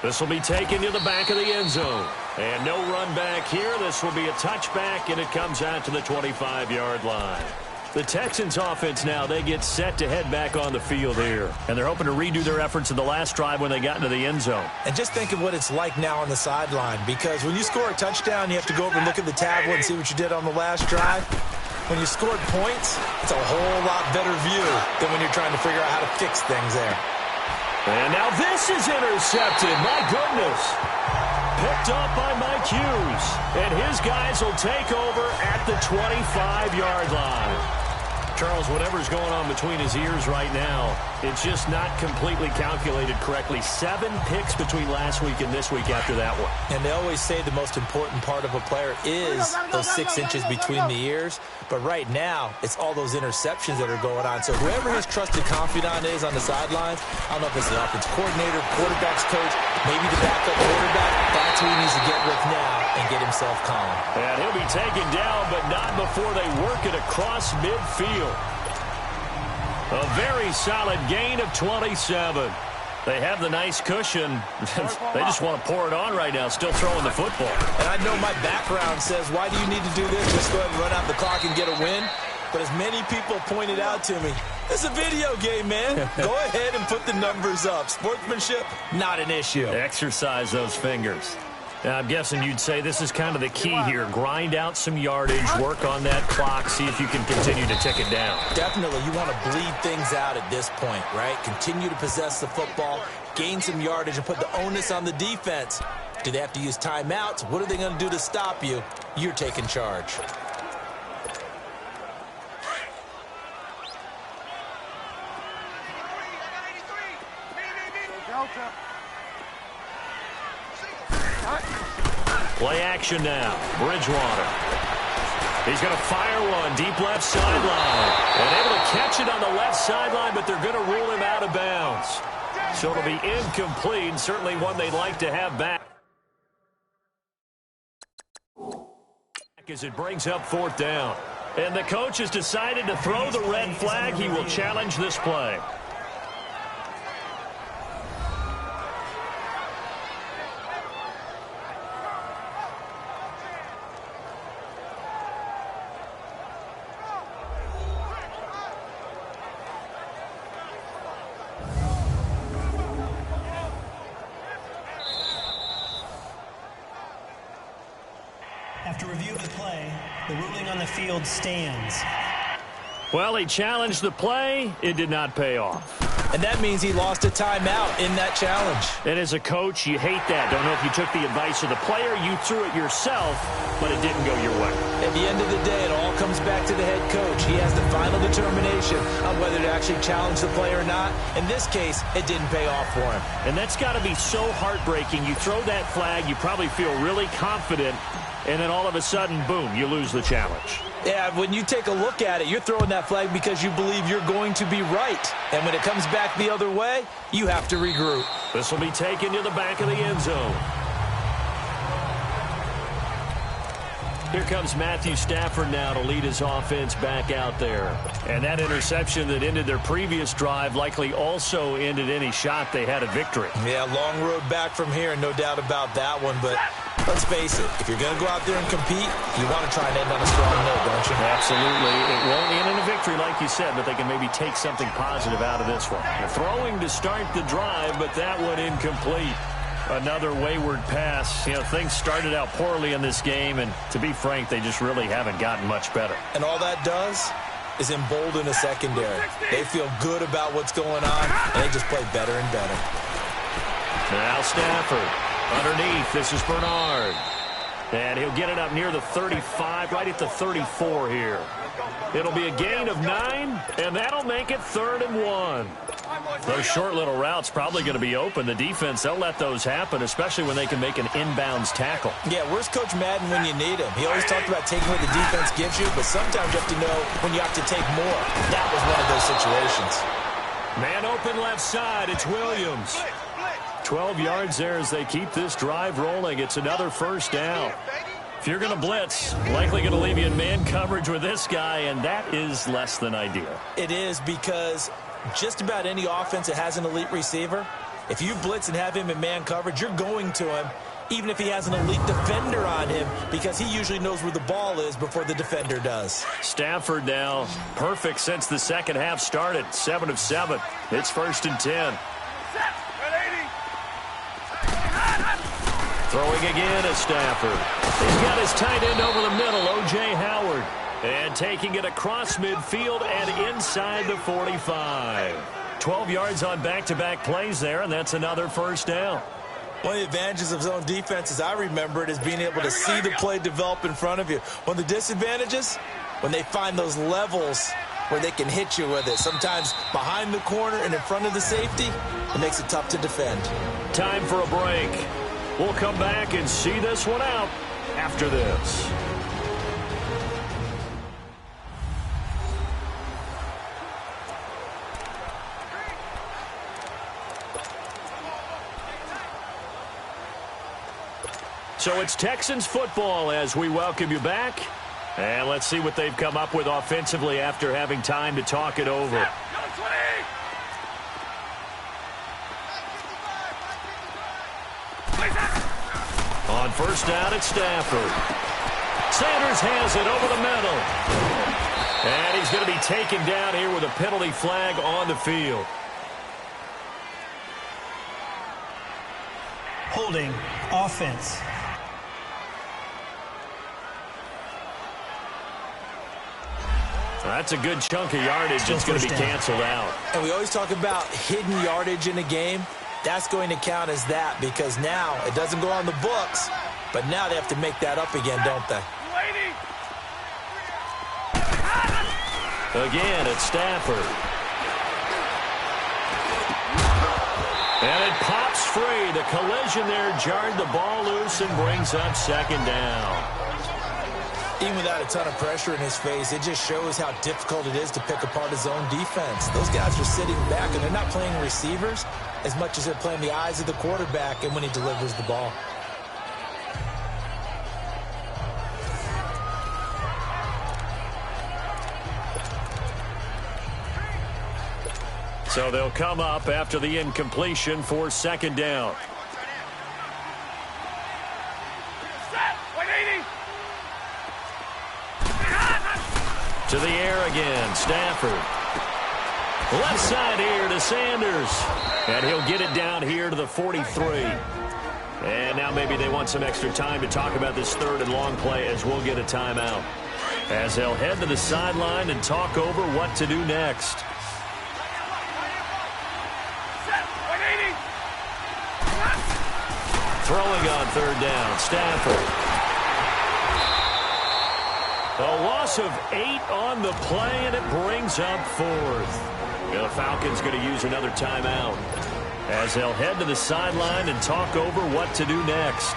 This will be taken to the back of the end zone. And no run back here. This will be a touchback, and it comes out to the 25-yard line. The Texans offense now, they get set to head back on the field here. And they're hoping to redo their efforts in the last drive when they got into the end zone. And just think of what it's like now on the sideline, because when you score a touchdown, you have to go over and look at the tablet and see what you did on the last drive. When you scored points, it's a whole lot better view than when you're trying to figure out how to fix things there. And now this is intercepted. My goodness. Picked up by Mike Hughes. And his guys will take over at the 25-yard line. Charles, whatever's going on between his ears right now, it's just not completely calculated correctly. 7 picks between last week and this week after that one. And they always say the most important part of a player is those 6 inches between the ears. But right now, it's all those interceptions that are going on. So whoever his trusted confidant is on the sidelines, I don't know if it's the offense coordinator, quarterback's coach, maybe the backup quarterback, that's who he needs to get with now and get himself calm. And he'll be taken down, but not before they work it across midfield. A very solid gain of 27. They have the nice cushion. They just want to pour it on right now, still throwing the football. And I know my background says, why do you need to do this? Just go ahead and run out the clock and get a win. But as many people pointed out to me, it's a video game, man. Go ahead and put the numbers up. Sportsmanship, not an issue. Exercise those fingers. Now, I'm guessing you'd say this is kind of the key here. Grind out some yardage, work on that clock, see if you can continue to tick it down. Definitely. You want to bleed things out at this point, right? Continue to possess the football, gain some yardage, and put the onus on the defense. Do they have to use timeouts? What are they going to do to stop you? You're taking charge. Play action now. Bridgewater. He's going to fire one deep left sideline. And able to catch it on the left sideline, but they're going to rule him out of bounds. So it'll be incomplete, certainly one they'd like to have back. As it brings up 4th down. And the coach has decided to throw the red flag. He will challenge this play. After review of the play, the ruling on the field stands. Well, he challenged the play. It did not pay off. And that means he lost a timeout in that challenge. And as a coach, you hate that. Don't know if you took the advice of the player, you threw it yourself, but it didn't go your way. At the end of the day, it all comes back to the head coach. He has the final determination on whether to actually challenge the play or not. In this case, it didn't pay off for him. And that's got to be so heartbreaking. You throw that flag, you probably feel really confident, and then all of a sudden, boom, you lose the challenge. Yeah, when you take a look at it, you're throwing that flag because you believe you're going to be right. And when it comes back the other way, you have to regroup. This will be taken to the back of the end zone. Here comes Matthew Stafford now to lead his offense back out there. And that interception that ended their previous drive likely also ended any shot they had at victory. Yeah, long road back from here, no doubt about that one. But let's face it, if you're going to go out there and compete, you want to try and end on a strong note, don't you? Absolutely. It won't end in a victory, like you said, but they can maybe take something positive out of this one. They're throwing to start the drive, but that one incomplete. Another wayward pass. You know, things started out poorly in this game, and to be frank, they just really haven't gotten much better. And all that does is embolden a secondary. They feel good about what's going on, and they just play better and better. Now Stafford underneath. This is Bernard. And he'll get it up near the 35, right at the 34 here. It'll be a gain of 9, and that'll make it 3rd and 1. Those short little routes probably going to be open. The defense, they'll let those happen, especially when they can make an inbounds tackle. Yeah, where's Coach Madden when you need him? He always talked about taking what the defense gives you, but sometimes you have to know when you have to take more. That was one of those situations. Man open left side, it's Williams. 12 yards there as they keep this drive rolling. It's another first down. If you're going to blitz, likely going to leave you in man coverage with this guy, and that is less than ideal. It is, because just about any offense that has an elite receiver, if you blitz and have him in man coverage, you're going to him, even if he has an elite defender on him, because he usually knows where the ball is before the defender does. Stafford now perfect since the second half started. 7 of 7. It's 1st and 10. Throwing again is Stafford. He's got his tight end over the middle, O.J. Howard. And taking it across midfield and inside the 45. 12 yards on back-to-back plays there, and that's another first down. One of the advantages of zone defense, as I remember it, is being able to see the play develop in front of you. One of the disadvantages, when they find those levels where they can hit you with it. Sometimes behind the corner and in front of the safety, it makes it tough to defend. Time for a break. We'll come back and see this one out after this. So it's Texans football as we welcome you back. And let's see what they've come up with offensively after having time to talk it over. On first down, it's Stafford. Sanders has it over the middle. And he's going to be taken down here with a penalty flag on the field. Holding offense. That's a good chunk of yardage. It's going to be canceled out. And we always talk about hidden yardage in a game. That's going to count as that, because now it doesn't go on the books, but now they have to make that up again, don't they? Again, it's Stafford. And it pops free. The collision there jarred the ball loose and brings up second down. Even without a ton of pressure in his face, it just shows how difficult it is to pick apart his own defense. Those guys are sitting back, and they're not playing receivers as much as they're playing the eyes of the quarterback and when he delivers the ball. So they'll come up after the incompletion for second down. To the air again, Stafford. Left side here to Sanders. And he'll get it down here to the 43. And now maybe they want some extra time to talk about this third and long play as we'll get a timeout. As they'll head to the sideline and talk over what to do next. Throwing on third down, Stafford. A loss of 8 on the play, and it brings up 4th. The Falcons going to use another timeout as they'll head to the sideline and talk over what to do next.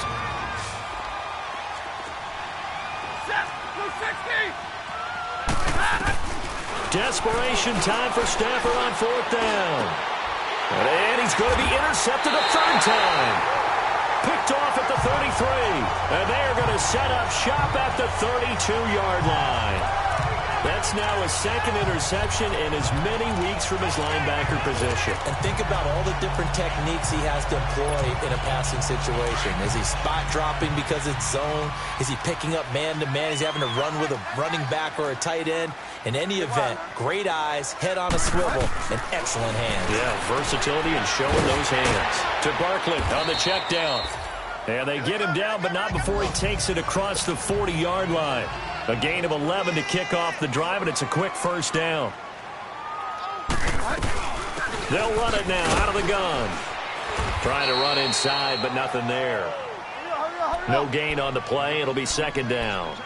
Desperation time for Stafford on 4th down. And he's going to be intercepted a third time. Picked off at the 33. And they're going to set up shop at the 32-yard line. That's now a second interception in as many weeks from his linebacker position. And think about all the different techniques he has to employ in a passing situation. Is he spot dropping because it's zone? Is he picking up man-to-man? Is he having to run with a running back or a tight end? In any event, great eyes, head on a swivel, and excellent hands. Yeah, versatility and showing those hands. To Barkley on the check down. And they get him down, but not before he takes it across the 40-yard line. A gain of 11 to kick off the drive, and it's a quick first down. They'll run it now out of the gun. Trying to run inside, but nothing there. No gain on the play. It'll be second down.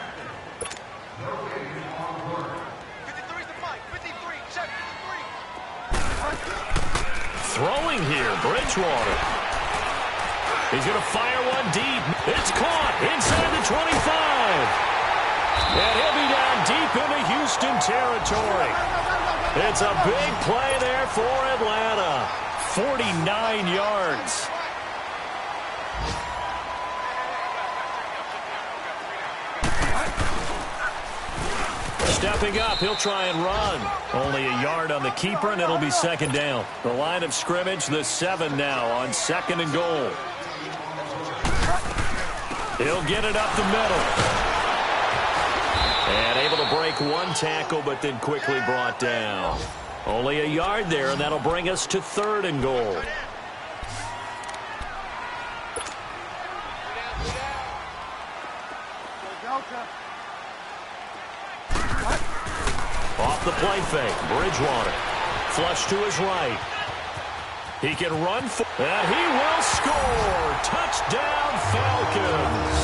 Throwing here, Bridgewater. He's going to fire one deep. It's caught inside the 25. And he'll be down deep into Houston territory. It's a big play there for Atlanta. 49 yards. Stepping up, he'll try and run. Only a yard on the keeper, and it'll be second down. The line of scrimmage, the 7 now on second and goal. He'll get it up the middle. And able to break one tackle, but then quickly brought down. Only a yard there, and that'll bring us to third and goal. Off the play fake, Bridgewater. Flush to his right. He can run for, and he will score. Touchdown, Falcons.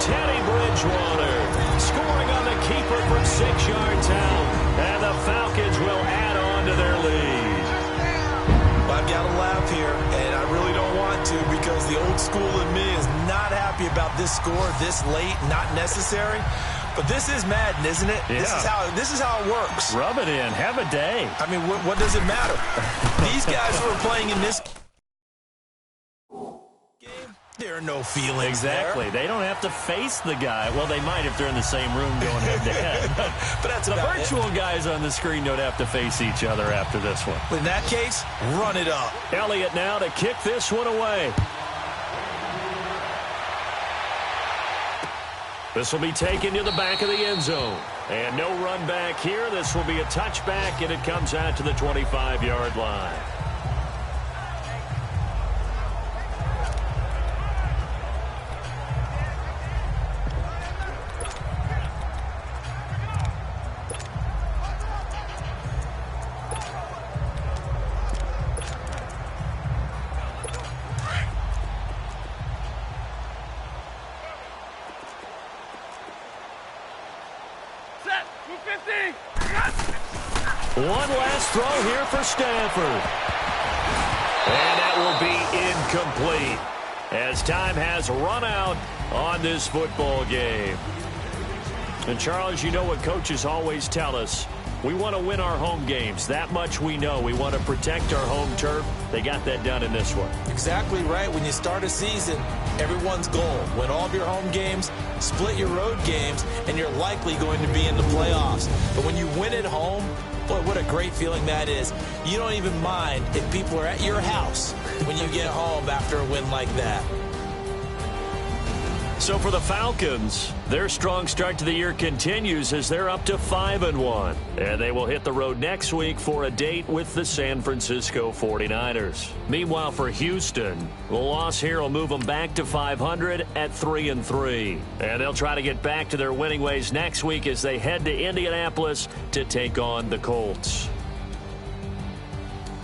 Teddy Bridgewater scoring on the keeper from 6 yards out. And the Falcons will add on to their lead. I've got to laugh here, and I really don't want to because the old school in me is not happy about this score this late, not necessary. But this is Madden, isn't it? Yeah. This is how it works. Rub it in. Have a day. I mean, what does it matter? These guys who are playing in this game, there are no feelings. Exactly. There. They don't have to face the guy. Well, they might if they're in the same room going head-to-head. But that's the about virtual guys on the screen don't have to face each other after this one. In that case, run it up. Elliott now to kick this one away. This will be taken to the back of the end zone. And no run back here. This will be a touchback, and it comes out to the 25-yard line. One last throw here for Stanford. And that will be incomplete as time has run out on this football game. And, Charles, you know what coaches always tell us. We want to win our home games. That much we know. We want to protect our home turf. They got that done in this one. Exactly right. When you start a season, everyone's goal. Win all of your home games, split your road games, and you're likely going to be in the playoffs. But when you win at home, boy, what a great feeling that is. You don't even mind if people are at your house when you get home after a win like that. So for the Falcons, their strong start to the year continues as they're up to 5-1. And they will hit the road next week for a date with the San Francisco 49ers. Meanwhile, for Houston, the loss here will move them back to 500 at 3-3. And they'll try to get back to their winning ways next week as they head to Indianapolis to take on the Colts.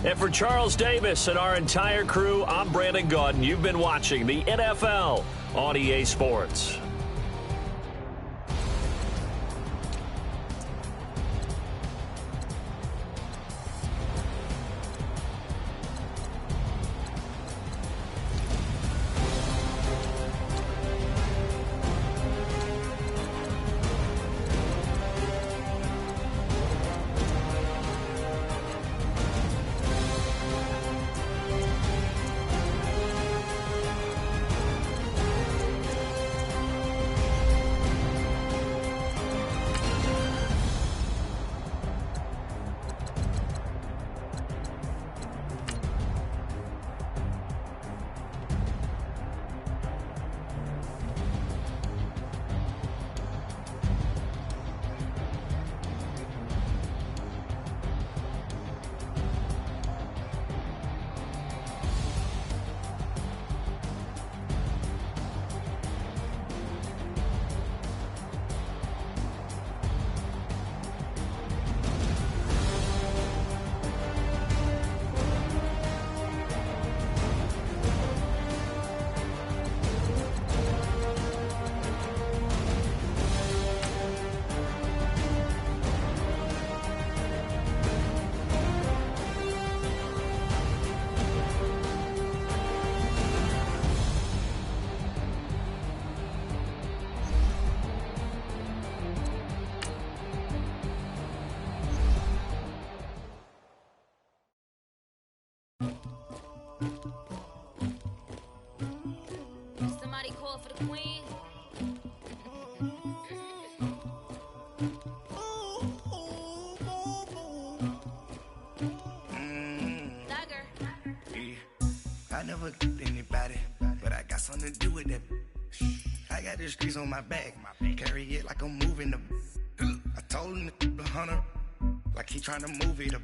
And for Charles Davis and our entire crew, I'm Brandon Gaudin. You've been watching the NFL on EA Sports. pour for the queen. I never get anybody, but I got something to do with that. I got the streets on my back, carry it like I'm moving the. I told him the hunter, like he trying to move it up.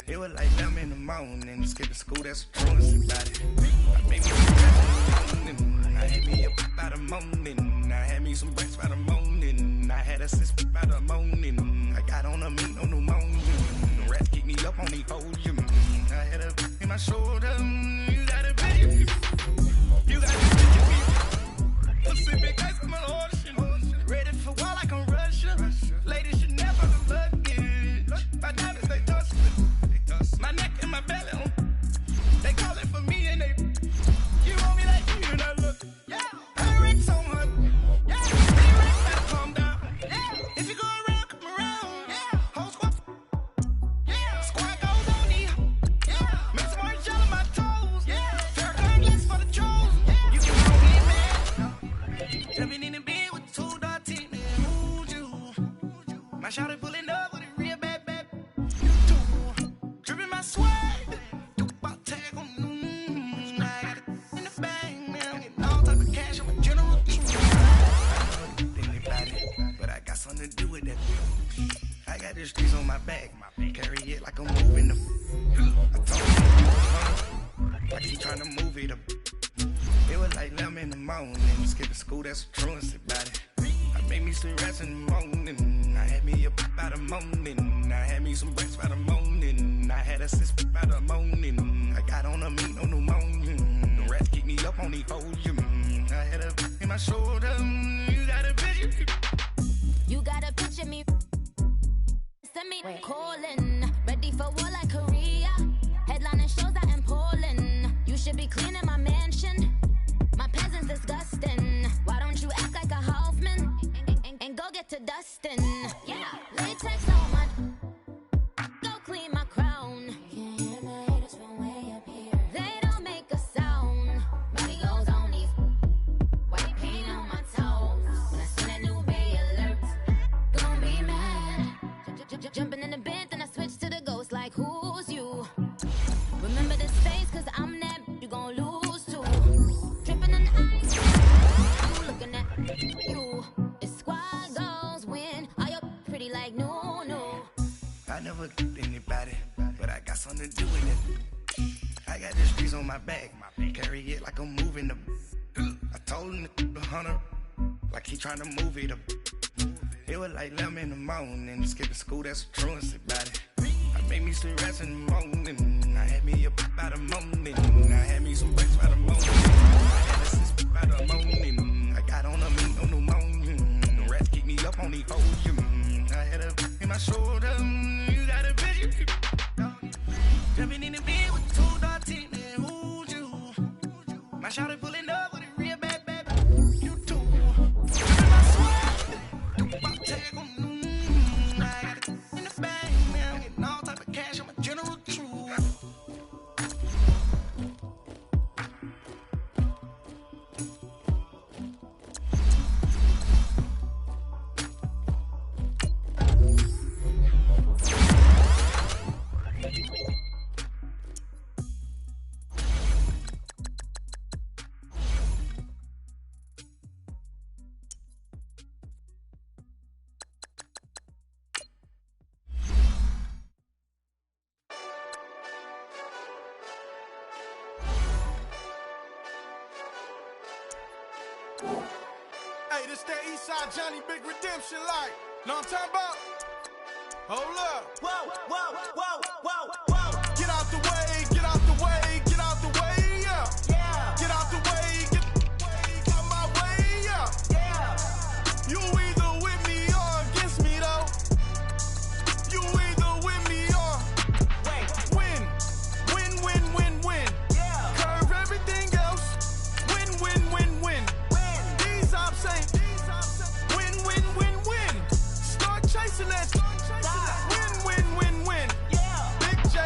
It was like 11 in the morning, skipping school, that's a truancy about it. I made me some rest in the morning, I had me up by the morning, I had me some breaks by the morning, I had a sis by the morning, I got on a meat, no pneumonia, the rats keep me up on the podium, I had a in my shoulder, you got a baby, you got a baby, Pacific ice on my ocean, ready for war like I'm Russia, ladies should never look good, my diamonds they dustin'. My neck and my belly on. They call it for me and they. You want me like you and I look. Yeah. I wreck so much. Yeah. They wreck better calm down. Yeah. If you go around, come around. Yeah. Whole squad. Yeah. Squad goes on me. Yeah. Make some orange gel on my toes. Yeah. Farrakhan gets for the trolls. Yeah. You can call me mad. Jumping in the bed with 2 dark teeth. Who'd you? My shawty pulling up with a real bad. Dripping my swag, do about tag on. I got it in the bag, man. I'm getting all type of cash. I'm a general. I never get anybody, but I got something to do with that. I got the streets on my back, carry it like I'm moving the. I told him, like he trying to move it up. It was like 11 in the morning, skipping school, that's a truancy about it. I made me some rest in the morning, I had me up by the morning, I had me some breaks by the morning, I had a sis by the morning, I got on a meat, no pneumonia, the rats keep me up on the podium, I had a in my shoulder, you got a picture. You got a picture me. Send me calling, ready for war like Korea. Headlining shows out in Poland. You should be cleaning my mansion. My peasants disgusting. Why don't you act like a Hoffman and go get to dustin'? Yeah, latex on my. Go clean my crown. Can't hear my haters from way up here. They don't make a sound. Body goes on these. White paint on my toes. When I see that new Bay alert, gon' be mad. Jumping in the bed, then I switch to the ghost like who's you? Remember this face, cause I'm that you gon' lose too. Tripping in the eyes, you looking at you. It's squad goals win. Are you pretty like no? I never get anybody, but I got something to do with it. I got the streets on my back, carry it like I'm moving the. I told him the hunter, like he trying to move it up. It was like 11 in the morning, skipping school, that's a truancy about it. I made me some rest in the morning, I had me up by the morning, I had me some breaks by the morning, I had a sis by the morning, I got on a meat, no pneumonia, the rats keep me up on the podium, I had a in my shoulder, you got a picture. Jumping in the bed with 2 dark teeth, man, who'd you? My shawty pulling up with a real bad, you too. Dripping my swag, do about tag on. I got it in the bag, man. I'm getting all type of cash. I'm a general true. Hey, this that Eastside Johnny Big Redemption like. Know what I'm talking about? Hold up. Whoa, whoa, whoa, whoa, whoa. Get out the way, get out the way, get out the way, yeah. Yeah. Get out the way, get out my way, yeah. Yeah. You either with me or against me, though. You either with me or win. Win, win, win, win. Yeah. Curve everything else. Win, win, win, win. These I'm saying. Win, win, win, win. Start chasing that. Win, win, win, win. Yeah. Big J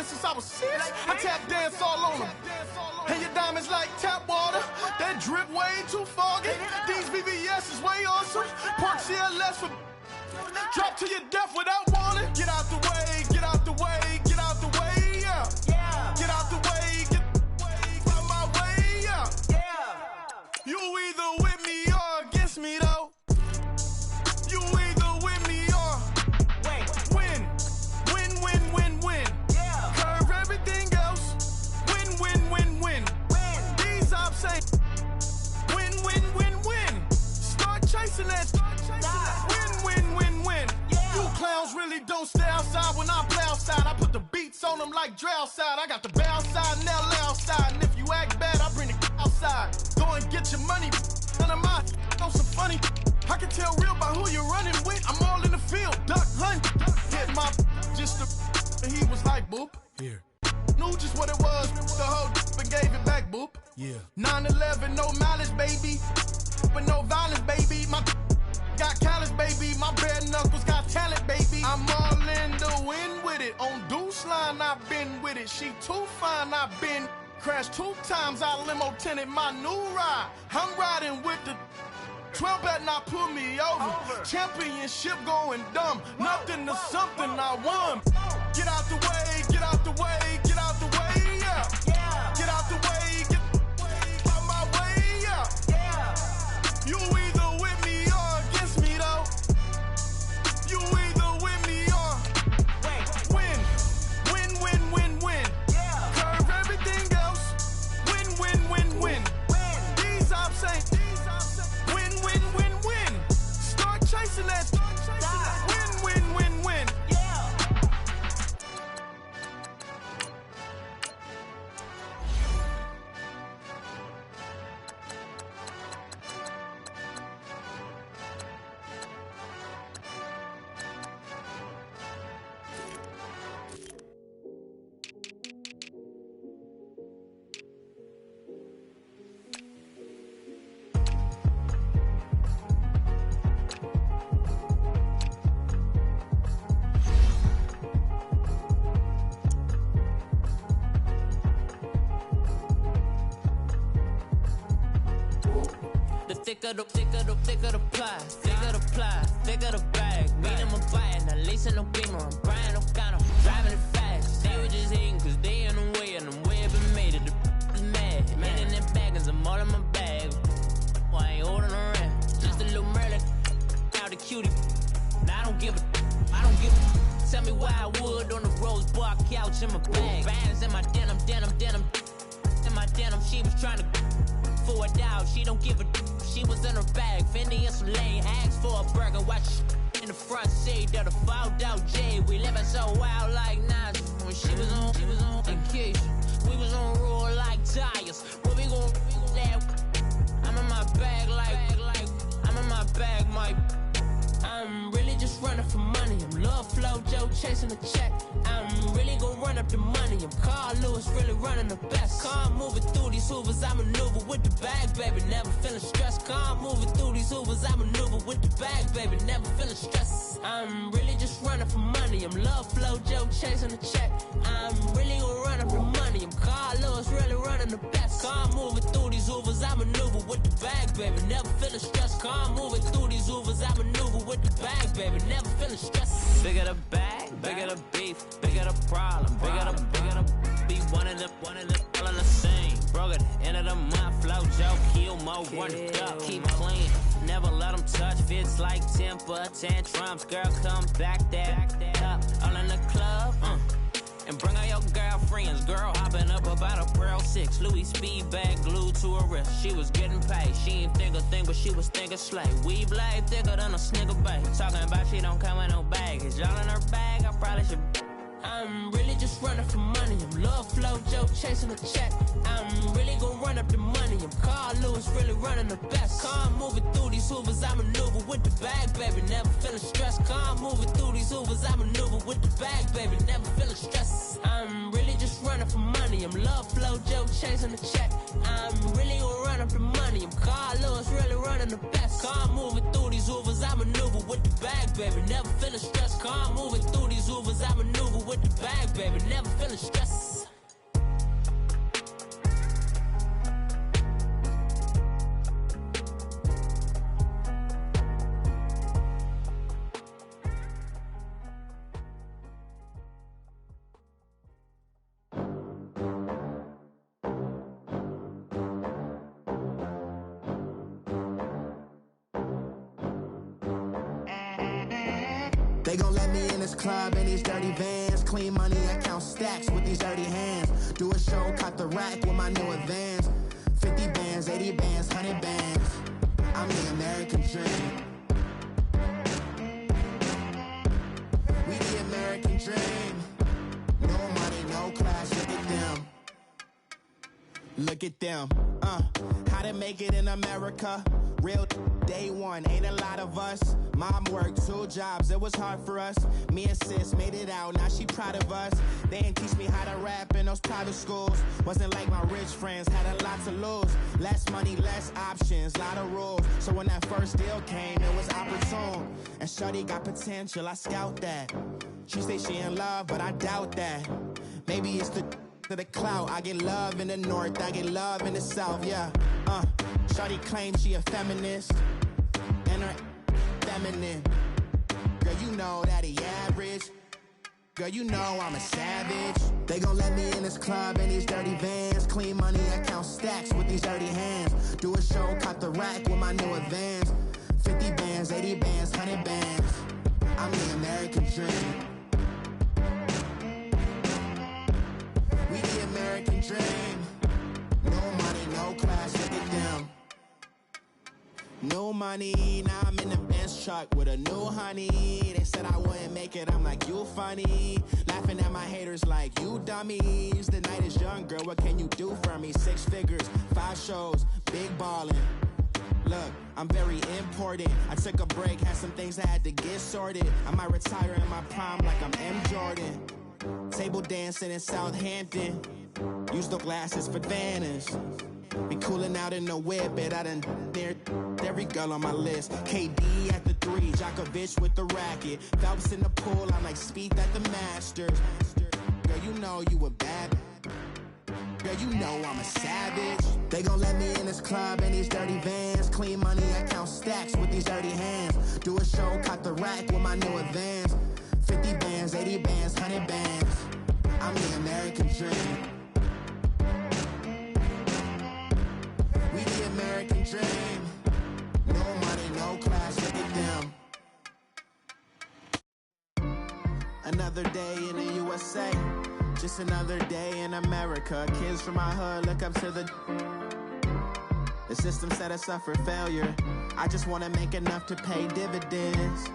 friends since I was 6. I tap dance all on them. And your diamonds like tap water. That drip way too foggy. These VVS is way awesome. Park CLS for drop to your death without warning. Get out the way, get out the way, get out the way, yeah. Get out the way, get out my way, yeah. You either with me or against me though. You either with me or win. Win, win, win, win. Curve everything else. Win, win, win, win. These I'm saying. Win, win, win, win. Start chasing that. Win, win, win, win. You clowns really don't stay outside when I play outside. I put the beats on them like drow side. I got the bow side and LL outside. And if you act bad, I bring the outside. Go and get your money. None of my know some funny. I can tell real by who you're running with. I'm all in the field, duck hunt. Hit my just the, and he was like, boop. Here. Knew just what it was. The whole and gave it back, boop. Yeah. 9/11, no malice, baby. But no violence, baby. My got callous, baby. My bare knuckles got talent, baby. I'm all in the wind with it. On Deuce line, I've been with it. She too fine, I've been crashed 2 times. I limo tinted my new ride. I'm riding with the 12 better not pull me over. Championship going dumb. Nothing to something I won. Get out the way, get out the way, get out the way, yeah. Get out the way, get out my way, yeah. You either with me or against me though. You either with me or win. Win, win, win, win. Curve everything else. Win, win, win, win. These I'm saying. Win, win, win, win. Start chasing that. Win, win, win, win. Thicker the pie, thicker the bag. Meet him, I'm buying, at least in no beamer. I'm Brian O'Connor, driving it fast. They were just hating cause they in the way, and the way I've been made it. The is mad, man in them baggins, I'm all in my bag. Well, I ain't holding around, just a little Merlin. Now the cutie, now I don't give a. Tell me why I would on the rose bar couch in my bag. Bands in my denim. In my denim, she was trying to for a doubt, she don't give a. She was in her bag, Fendi and some lane. Asked for a burger, watch in the front seat of the fouled out J. We living so wild like Nas. When she was on vacation, we was on roll like tires. Where we gon' that? I'm in my bag like I'm in my bag, Mike. I'm really just running for money. I'm Love Flow Joe chasing the check. I'm really gon' run up the money. I'm Carl Lewis, really running the best. Car moving through these Hoovers, I maneuver with the bag, baby. Never feeling stressed. Car moving through these Hoovers, I maneuver with the bag, baby. Never feeling stressed. I'm really just running for money. I'm Love Flow Joe chasing the check. I'm really gon' run up the money. I'm Carl Lewis, really running the best. Car moving through these Hoovers, I maneuver with the bag, baby. Never feeling stressed. Car moving through these Hoovers, I maneuver with the bag, baby. Never feeling stressed. Bigger the bag, bigger the beef, bigger the problem, bigger the be one of them, all in the same. Broke at the end of the month, flow Joe, kill mo, run it up, keep clean. Never let them touch, fits like temper tantrums. Girl, come back that up, all in the club, and bring all your girlfriends. Girl hopping up about a Pearl 6 Louis speed bag glued to her wrist. She was getting paid, she ain't think a thing, but she was thinking slay. We blade thicker than a snicker bag. Talking about she don't come with no baggage. Y'all in her bag, I probably should. I'm really just running for money. I'm Love Flow Joe chasing the check. I'm really gon' run up the money. I'm Carl Lewis, really running the best. Car moving through these Hoovers, I maneuver with the bag, baby. Never feeling stressed. Car moving through these Hoovers, I maneuver with the bag, baby. Never feeling stressed. I'm really just running for money. I'm love flow, joke, chasing the check. I'm really gonna run up the money. I'm Carlos, really running the best. Car moving through these Ubers, I maneuver with the bag, baby. Never feeling stressed. Car moving through these Ubers, I maneuver with the bag, baby. Never feeling stressed. They gon' let me in this club in these dirty vans. Clean money, I count stacks with these dirty hands. Do a show, cut the rack with my new advance. 50 bands, 80 bands, 100 bands. I'm the American dream. We the American dream. No money, no class, look at them. Look at them, how to make it in America. Real day one, ain't a lot of us. Mom worked 2 jobs, it was hard for us. Me and sis made it out, now she proud of us. They didn't teach me how to rap in those private schools. Wasn't like my rich friends, had a lot to lose. Less money, less options, lot of rules. So when that first deal came, it was opportune. And shorty got potential, I scout that. She say she in love, but I doubt that. Maybe it's to the clout. I get love in the north, I get love in the south, yeah. Shorty claims she a feminist, and her feminine. Girl, you know that he average. Girl, you know I'm a savage. They gon' let me in this club in these dirty vans. Clean money, I count stacks with these dirty hands. Do a show, cut the rack with my new advance. 50 bands, 80 bands, 100 bands. I'm the American dream. We the American dream. No money, no class, look at them. No money, now I'm in the Benz truck with a new honey. They said I wouldn't make it, I'm like, you funny. Laughing at my haters like, you dummies. The night is young, girl, what can you do for me? 6 figures, 5 shows, big ballin'. Look, I'm very important. I took a break, had some things I had to get sorted. I might retire in my prime like I'm M. Jordan. Table dancing in Southampton. Use the glasses for Vannas. Be cooling out in the whip, but I done near every girl on my list. KD at the 3, Djokovic with the racket. Phelps in the pool, I'm like Speed at the Masters. Girl, you know you a bad. Girl, you know I'm a savage. They gon' let me in this club in these dirty vans. Clean money, I count stacks with these dirty hands. Do a show, cut the rack with my new advance. 50 bands, 80 bands, 100 bands. I'm the American dream. We the American dream. No money, no class, look at them. Another day in the USA. Just another day in America. Kids from my hood look up to the system set us up for failure. I just wanna make enough to pay dividends.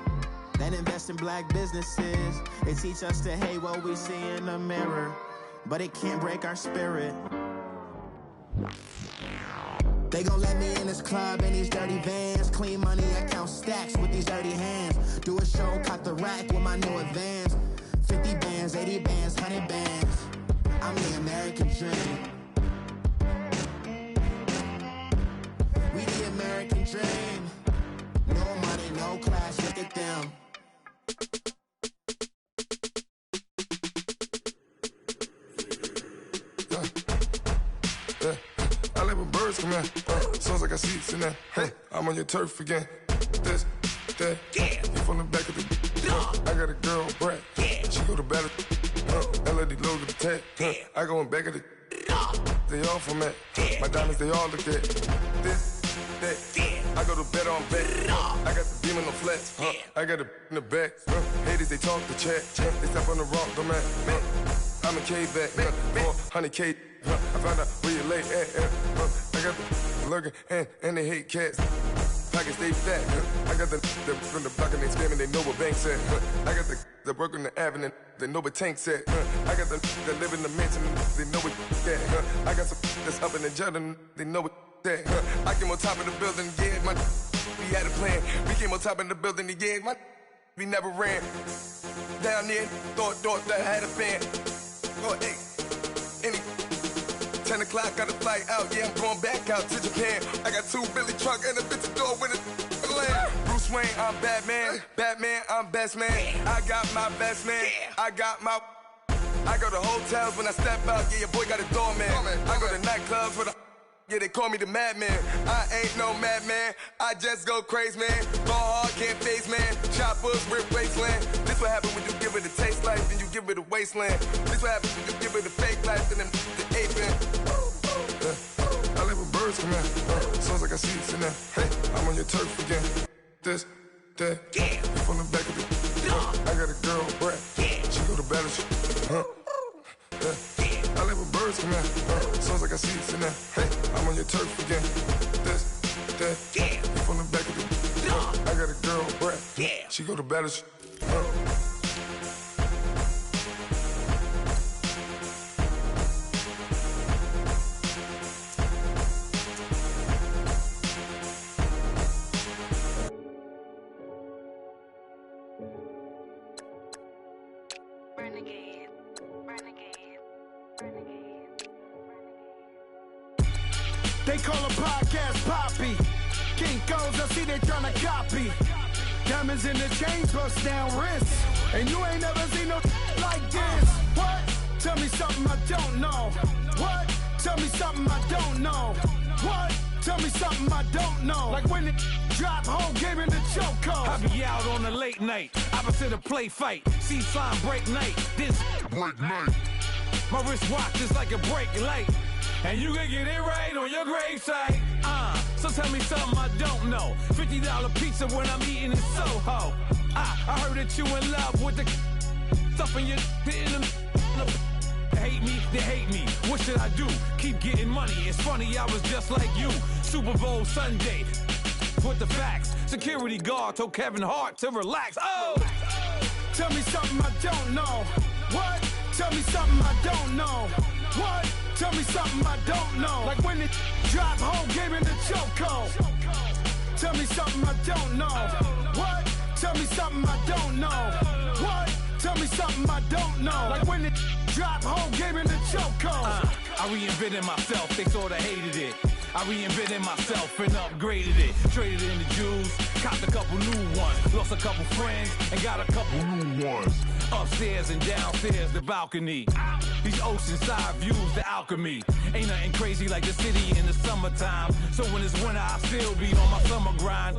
Then invest in black businesses. They teach us to hate what we see in the mirror, but it can't break our spirit. They gon' let me in this club in these dirty vans. Clean money, I count stacks with these dirty hands. Do a show, cut the rack with my new advance. 50 bands, 80 bands, 100 bands. I'm the American dream. We the American dream. No money, no class, look at them. I like when birds come in. Sounds like I seats in there. Hey, I'm on your turf again. This, that, you from the back of the. I got a girl, Brad. She go to battle. LED logo the tag. I go in back of the. They all from that. My diamonds, they all look at. This, that. I go to bed on bed. I got the beam on the flats. I got it in the back. Haters, they talk the chat. They step on the rock, the man. I'm a K-back. 400K. I found out where you lay at. I got the lurking and they hate cats. Pockets stay fat. I got the from the block and they spamming, they know what banks at. I got the work on the avenue, they know what tanks at. I got the that live in the mansion, they know what that. I got some that's up in the jungle, they know what that. I came on top of the building, yeah, my we had a plan. We came on top of the building, yeah, my we never ran. Down there, thought that I had a fan. Oh, hey, any 10 o'clock, got a flight out. Yeah, I'm going back out to Japan. I got 2 Billy truck and a bitch door with a land. Bruce Wayne, I'm Batman. Batman, I'm best man. I got my best man. I got my... I go to hotels when I step out. Yeah, your boy got a doorman. I go to nightclubs with a... Yeah, they call me the madman. I ain't no madman. I just go crazy, man. Ball hard, can't face, man. Choppers, rip wasteland. This what happen when you give it a taste life, then you give it a wasteland. This what happens when you give it a fake life, and then the ape in. I live with birds come in. Sounds like I see it in there. Hey, I'm on your turf again. This, that. You from the back of the... I got a girl, Brad. She go to battle. I live with birds come in. Sounds like I see it in there. Hey, I'm on your turf again. This, that. You from the back of the... I got a girl, Brad. She go to battle. They call a podcast Poppy. Kinkos, I see they tryna copy. Diamonds in the chains, bust down wrists. And you ain't never seen no like this. What? Tell me something I don't know. What? Tell me something I don't know. What? Tell me something I don't know. Like when it drop, whole game in the chokehold. I be out on a late night, opposite a play fight. See sign break night, this break night. My wristwatch is like a brake light. And you can get it right on your gravesite. So tell me something I don't know. $50 pizza when I'm eating in Soho. I heard that you in love with the stuff in your in They hate me. What should I do? Keep getting money. It's funny, I was just like you. Super Bowl Sunday. With the facts. Security guard told Kevin Hart to relax. Oh! Tell me something I don't know. What? Tell me something I don't know. What? Tell me something I don't know. Like when it drop, whole game in the chokehold. Tell me something I don't know. What? Tell me something I don't know. What? Tell me something I don't know. Like when it drop, whole game in the chokehold. I reinvented myself, they sorta hated it. I reinvented myself and upgraded it. Traded in the Jews, copped a couple new ones. Lost a couple friends and got a couple new ones. Upstairs and downstairs, the balcony. These oceanside views, the alchemy. Ain't nothing crazy like the city in the summertime. So when it's winter, I still be on my summer grind.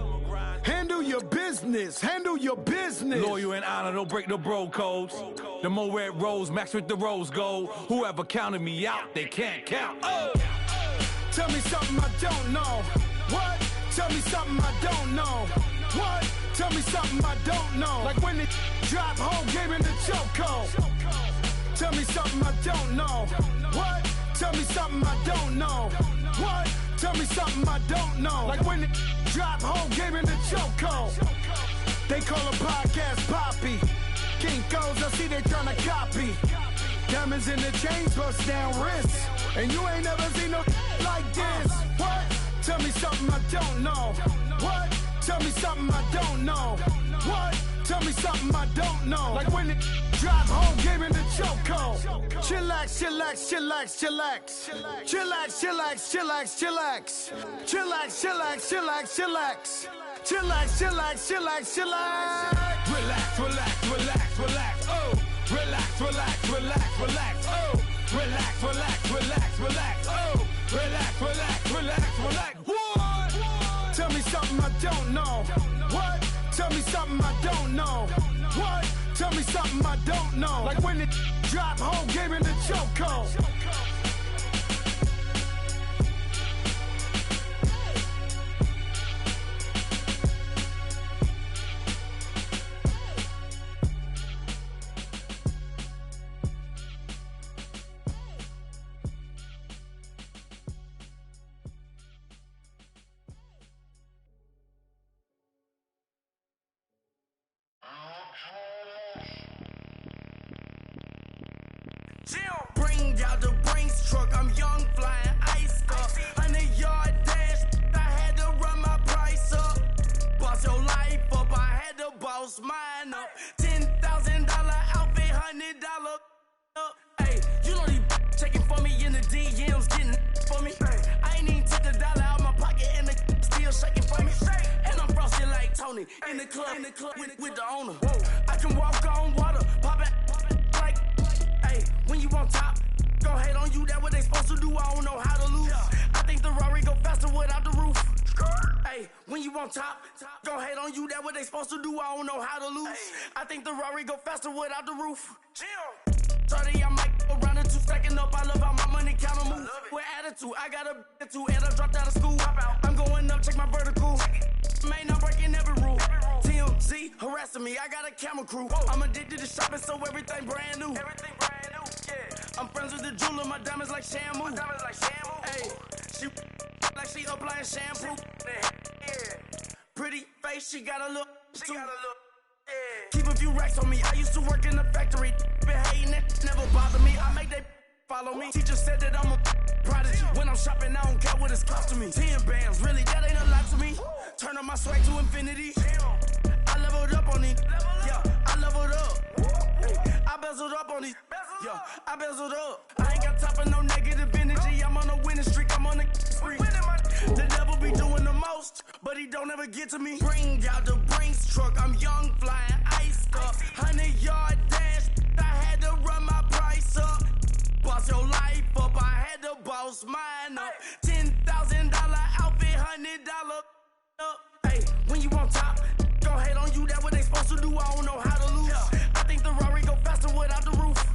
Handle your business, handle your business. Loyal and honor, don't break the bro codes. The more red rose, max with the rose gold. Whoever counted me out, they can't count. Oh! Tell me something I don't know. What? Tell me something I don't know. What? Tell me something I don't know. Like when it drop, whole game in the chokehold. Tell me something I don't know. What? Tell me something I don't know. What? Tell me something I don't know. Like when it drop, whole game in the chokehold. They call a podcast Poppy. Kinkos, I see they tryna copy. Diamonds in the chains, bust down wrists. And you ain't never seen no like this. What? Tell me something I don't know. What? Tell me something I don't know. What? Tell me something I don't know. Like when it drop, whole game in the chokehold. Chillax, chillax, chillax, chillax. Chillax, chillax, chillax, chillax. Chillax, chillax, chillax, chillax. Chillax, chillax, chillax, chillax. Relax, relax, relax, relax. Oh! Relax, relax, relax, relax. Oh! Relax, relax, relax, relax. Oh! Relax, relax, relax, relax. What? Tell me something I don't know. What? Tell me something I don't know. What? Tell me something I don't know. Like when it drop, whole game in the chokehold. Bring out the Brinks truck, I'm young, flying ice up. 100-yard dash, I had to run my price up. Boss your life up, I had to boss mine up. $10,000 outfit, $100 up. Hey, you know these checking for me in the DMs, getting only. In the club with the owner. I can walk on water, pop it like, hey, when you on top, gon' hate on you, that what they supposed to do, I don't know how to lose. I think the Rari go faster without the roof. Hey, when you on top, gon' hate on you, that what they supposed to do, I don't know how to lose. I think the Rari go faster without the roof. 30, I might go round the two, stacking up, I love how my money count move. With attitude, I got a attitude, and I dropped out of school. I'm going up, check my vertical. Man, I'm breaking every rule. TMZ harassing me, I got a camera crew. I'm addicted to shopping, so everything brand new. I'm friends with the jeweler, my diamonds like Shamu. Hey, she like she applying shampoo. Pretty face, she got a look. Keep a few racks on me. I used to work in the factory. Been hating it, never bother me. I make they follow me. Teacher said that I'm a prodigy. When I'm shopping, I don't care what it's costing me. 10 bands, really, that ain't a lot to me. Turn up my swag to infinity. I leveled up on these. Yeah, I leveled up. I bezeled up on these. Yeah, I bezeled up. I ain't got time for no negative energy. I'm on a winning streak. I'm on a spree. The devil be doing the most, but he don't ever get to me. Bring out the Brinks truck. I'm young, flying, iced up. 100-yard dash. I had to run my price up. Boss your life up. I had to boss mine up. $10,000 outfit, $100 up. Hey, when you on top, gon' hate on you. That what they supposed to do. I don't know how to lose. I think the Rari go faster without the roof.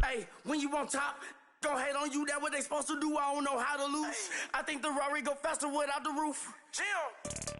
Hey, when you on top, gon' hate on you, that what they supposed to do, I don't know how to lose. I think the Rari go faster without the roof. Chill.